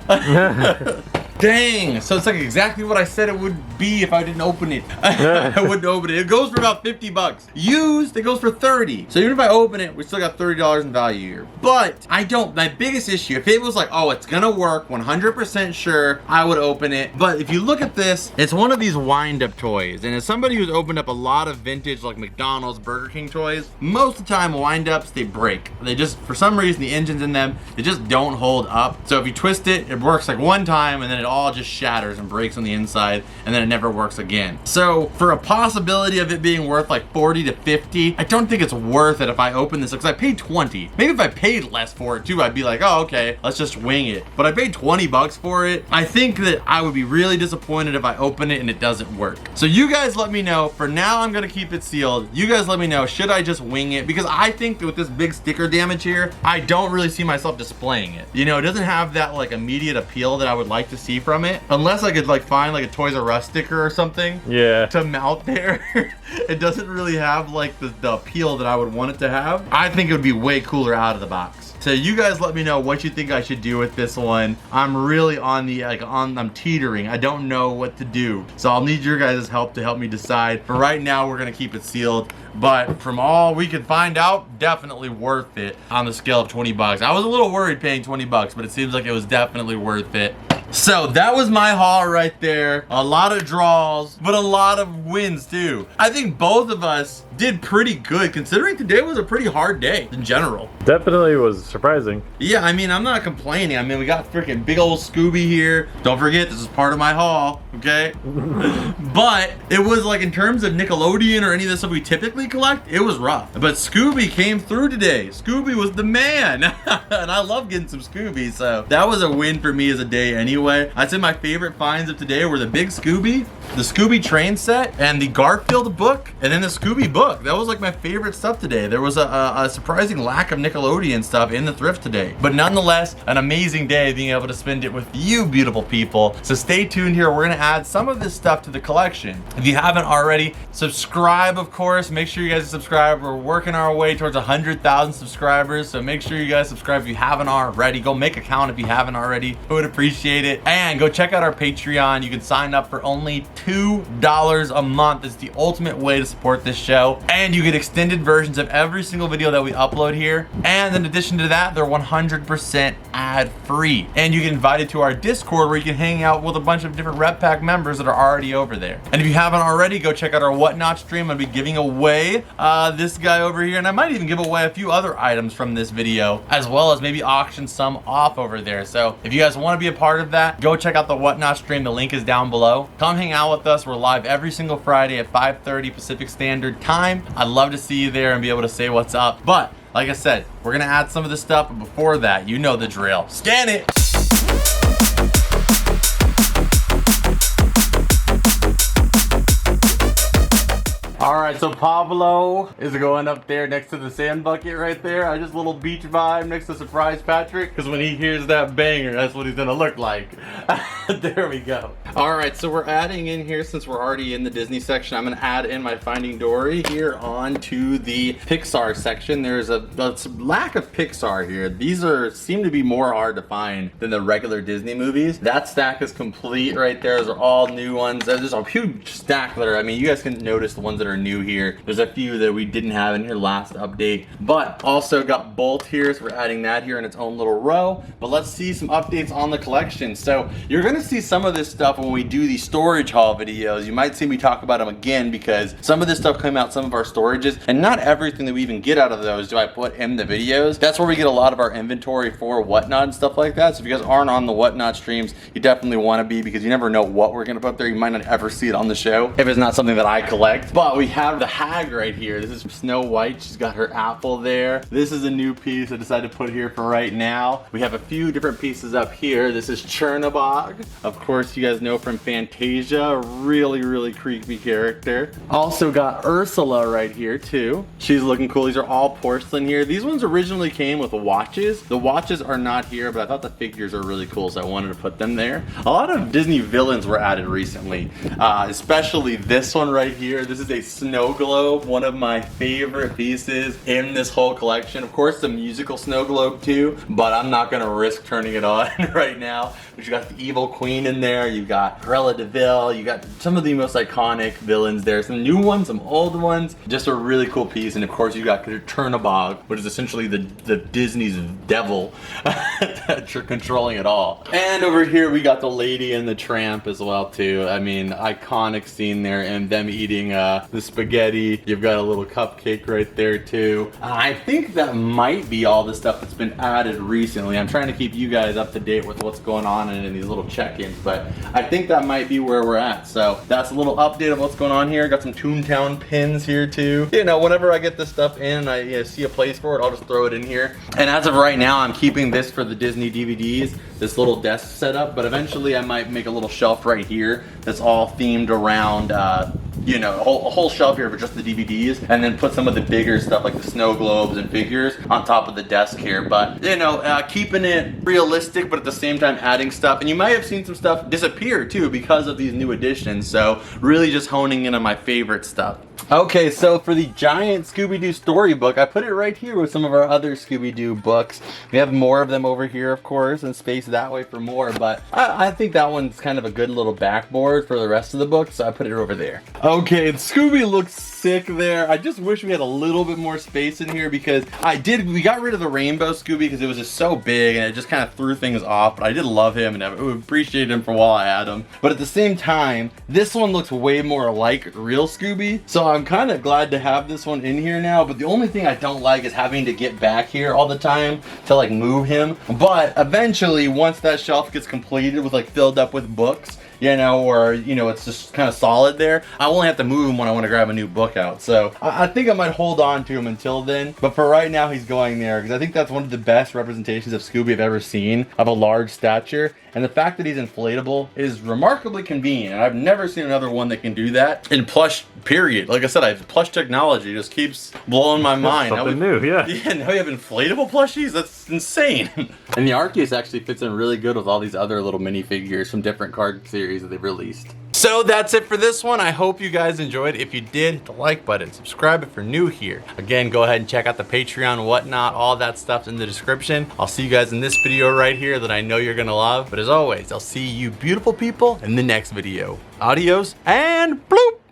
A: Dang, so it's like exactly what I said it would be if I didn't open it. I wouldn't open it. It goes for about 50 bucks. Used, it goes for 30. So even if I open it, we still got $30 in value here. But I don't, my biggest issue, if it was like, oh, it's gonna work, 100% sure, I would open it. But if you look at this, it's one of these wind-up toys. And as somebody who's opened up a lot of vintage like McDonald's, Burger King toys, most of the time wind-ups, they break. They just, for some reason, the engines in them, they just don't hold up. So if you twist it, it works like one time and then it all just shatters and breaks on the inside, and then it never works again. So for a possibility of it being worth like 40 to 50, I don't think it's worth it if I open this, because I paid 20. Maybe if I paid less for it too, I'd be like, oh, okay, let's just wing it. But I paid 20 bucks for it. I think that I would be really disappointed if I open it and it doesn't work. So you guys let me know. For now, I'm gonna keep it sealed. You guys let me know, should I just wing it? Because I think that with this big sticker damage here, I don't really see myself displaying it. You know, it doesn't have that like immediate appeal that I would like to see from it. Unless I could like find like a Toys R Us sticker or something.
B: Yeah.
A: To mount there. It doesn't really have like the appeal that I would want it to have. I think it would be way cooler out of the box. So you guys let me know what you think I should do with this one. I'm really on the I'm teetering. I don't know what to do. So I'll need your guys' help to help me decide. For right now, we're gonna keep it sealed. But from all we can find out, definitely worth it on the scale of 20 bucks. I was a little worried paying 20 bucks, but it seems like it was definitely worth it. So that was my haul right there. A lot of draws, but a lot of wins too. I think both of us did pretty good considering today was a pretty hard day in general.
B: Definitely was surprising.
A: Yeah, I mean, I'm not complaining. I mean, we got freaking big old Scooby here. Don't forget, this is part of my haul, okay? But it was like in terms of Nickelodeon or any of the stuff we typically collect, it was rough. But Scooby came through today. Scooby was the man. And I love getting some Scooby, so that was a win for me as a day anyway. I'd say my favorite finds of today were the big Scooby, the Scooby train set, and the Garfield book, and then the Scooby book. That was like my favorite stuff today. There was a surprising lack of Nickelodeon stuff in the thrift today. But nonetheless, an amazing day being able to spend it with you beautiful people. So stay tuned here. We're gonna add some of this stuff to the collection. If you haven't already, subscribe, of course. Make sure you guys subscribe. We're working our way towards 100,000 subscribers. So make sure you guys subscribe if you haven't already. Go make an account if you haven't already. I would appreciate it. And go check out our Patreon. You can sign up for only $2 a month. It's the ultimate way to support this show. And you get extended versions of every single video that we upload here. And in addition to that, they're 100% ad-free. And you get invited to our Discord where you can hang out with a bunch of different Rep Pack members that are already over there. And if you haven't already, go check out our Whatnot stream. I'll be giving away this guy over here. And I might even give away a few other items from this video, as well as maybe auction some off over there. So if you guys want to be a part of that, go check out the Whatnot stream. The link is down below. Come hang out with us. We're live every single Friday at 5:30 Pacific Standard Time. I'd love to see you there and be able to say what's up. But like I said, we're gonna add some of this stuff, but before that, you know the drill. Scan it! All right, so Pablo is going up there next to the sand bucket right there. I just a little beach vibe next to Surprise Patrick, because when he hears that banger, that's what he's gonna look like. There we go. All right, so we're adding in here, since we're already in the Disney section, I'm gonna add in my Finding Dory here onto the Pixar section. There's a lack of Pixar here. These seem to be more hard to find than the regular Disney movies. That stack is complete right there. Those are all new ones. There's a huge stack that are, I mean, you guys can notice the ones that are new here. There's a few that we didn't have in here last update, but also got Bolt here, so we're adding that here in its own little row. But let's see some updates on the collection. So you're gonna see some of this stuff when we do the storage haul videos. You might see me talk about them again because some of this stuff came out some of our storages, and not everything that we even get out of those do I put in the videos. That's where we get a lot of our inventory for Whatnot and stuff like that. So if you guys aren't on the Whatnot streams, you definitely want to be, because you never know what we're gonna put there. You might not ever see it on the show if it's not something that I collect. But we have the Hag right here. This is Snow White. She's got her apple there. This is a new piece I decided to put here for right now. We have a few different pieces up here. This is Chernabog. Of course, you guys know from Fantasia. Really, really creepy character. Also got Ursula right here too. She's looking cool. These are all porcelain here. These ones originally came with watches. The watches are not here, but I thought the figures are really cool, so I wanted to put them there. A lot of Disney villains were added recently, especially this one right here. This is a snow globe, one of my favorite pieces in this whole collection. Of course, the musical snow globe too, but I'm not gonna risk turning it on right now. But you got the evil queen in there, you got Cruella de Vil, you got some of the most iconic villains there, some new ones, some old ones, just a really cool piece. And of course you got Chernabog, which is essentially the Disney's devil controlling it all. And over here we got the Lady and the Tramp as well too. I mean, iconic scene there, and them eating the spaghetti. You've got a little cupcake right there too. I think that might be all the stuff that's been added recently. I'm trying to keep you guys up to date with what's going on and in these little check-ins, but I think that might be where we're at. So that's a little update of what's going on here. Got some Toontown pins here too. You know, whenever I get this stuff in and I see a place for it, I'll just throw it in here. And as of right now, I'm keeping this for the Disney DVDs, this little desk setup, but eventually I might make a little shelf right here that's all themed around, you know, a whole shelf here for just the DVDs, and then put some of the bigger stuff like the snow globes and figures on top of the desk here. But, you know, keeping it realistic, but at the same time adding stuff. And you might have seen some stuff disappear too because of these new additions. So really just honing in on my favorite stuff. Okay, so for the giant Scooby-Doo storybook, I put it right here with some of our other Scooby-Doo books. We have more of them over here, of course, and space that way for more, but I think that one's kind of a good little backboard for the rest of the book, so I put it over there. Okay, Scooby looks sick there. I just wish we had a little bit more space in here because we got rid of the rainbow Scooby because it was just so big and it just kind of threw things off, but I did love him and I appreciated him for while I had him. But at the same time, this one looks way more like real Scooby, so I'm kind of glad to have this one in here now. But the only thing I don't like is having to get back here all the time to like move him. But eventually, once that shelf gets completed with like filled up with books, you know, or, you know, it's just kind of solid there, I only have to move him when I want to grab a new book out. So I think I might hold on to him until then. But for right now, he's going there because I think that's one of the best representations of Scooby I've ever seen, of a large stature. And the fact that he's inflatable is remarkably convenient. I've never seen another one that can do that in plush, period. Like I said, plush technology just keeps blowing my mind.
B: Something new, yeah.
A: Yeah, now we have inflatable plushies? That's insane. And the art case actually fits in really good with all these other little minifigures from different card series that they've released. So that's it for this one. I hope you guys enjoyed. If you did, hit the like button, subscribe if you're new here. Again, go ahead and check out the Patreon, whatnot, all that stuff's in the description. I'll see you guys in this video right here that I know you're gonna love. But as always, I'll see you beautiful people in the next video. Adios and bloop!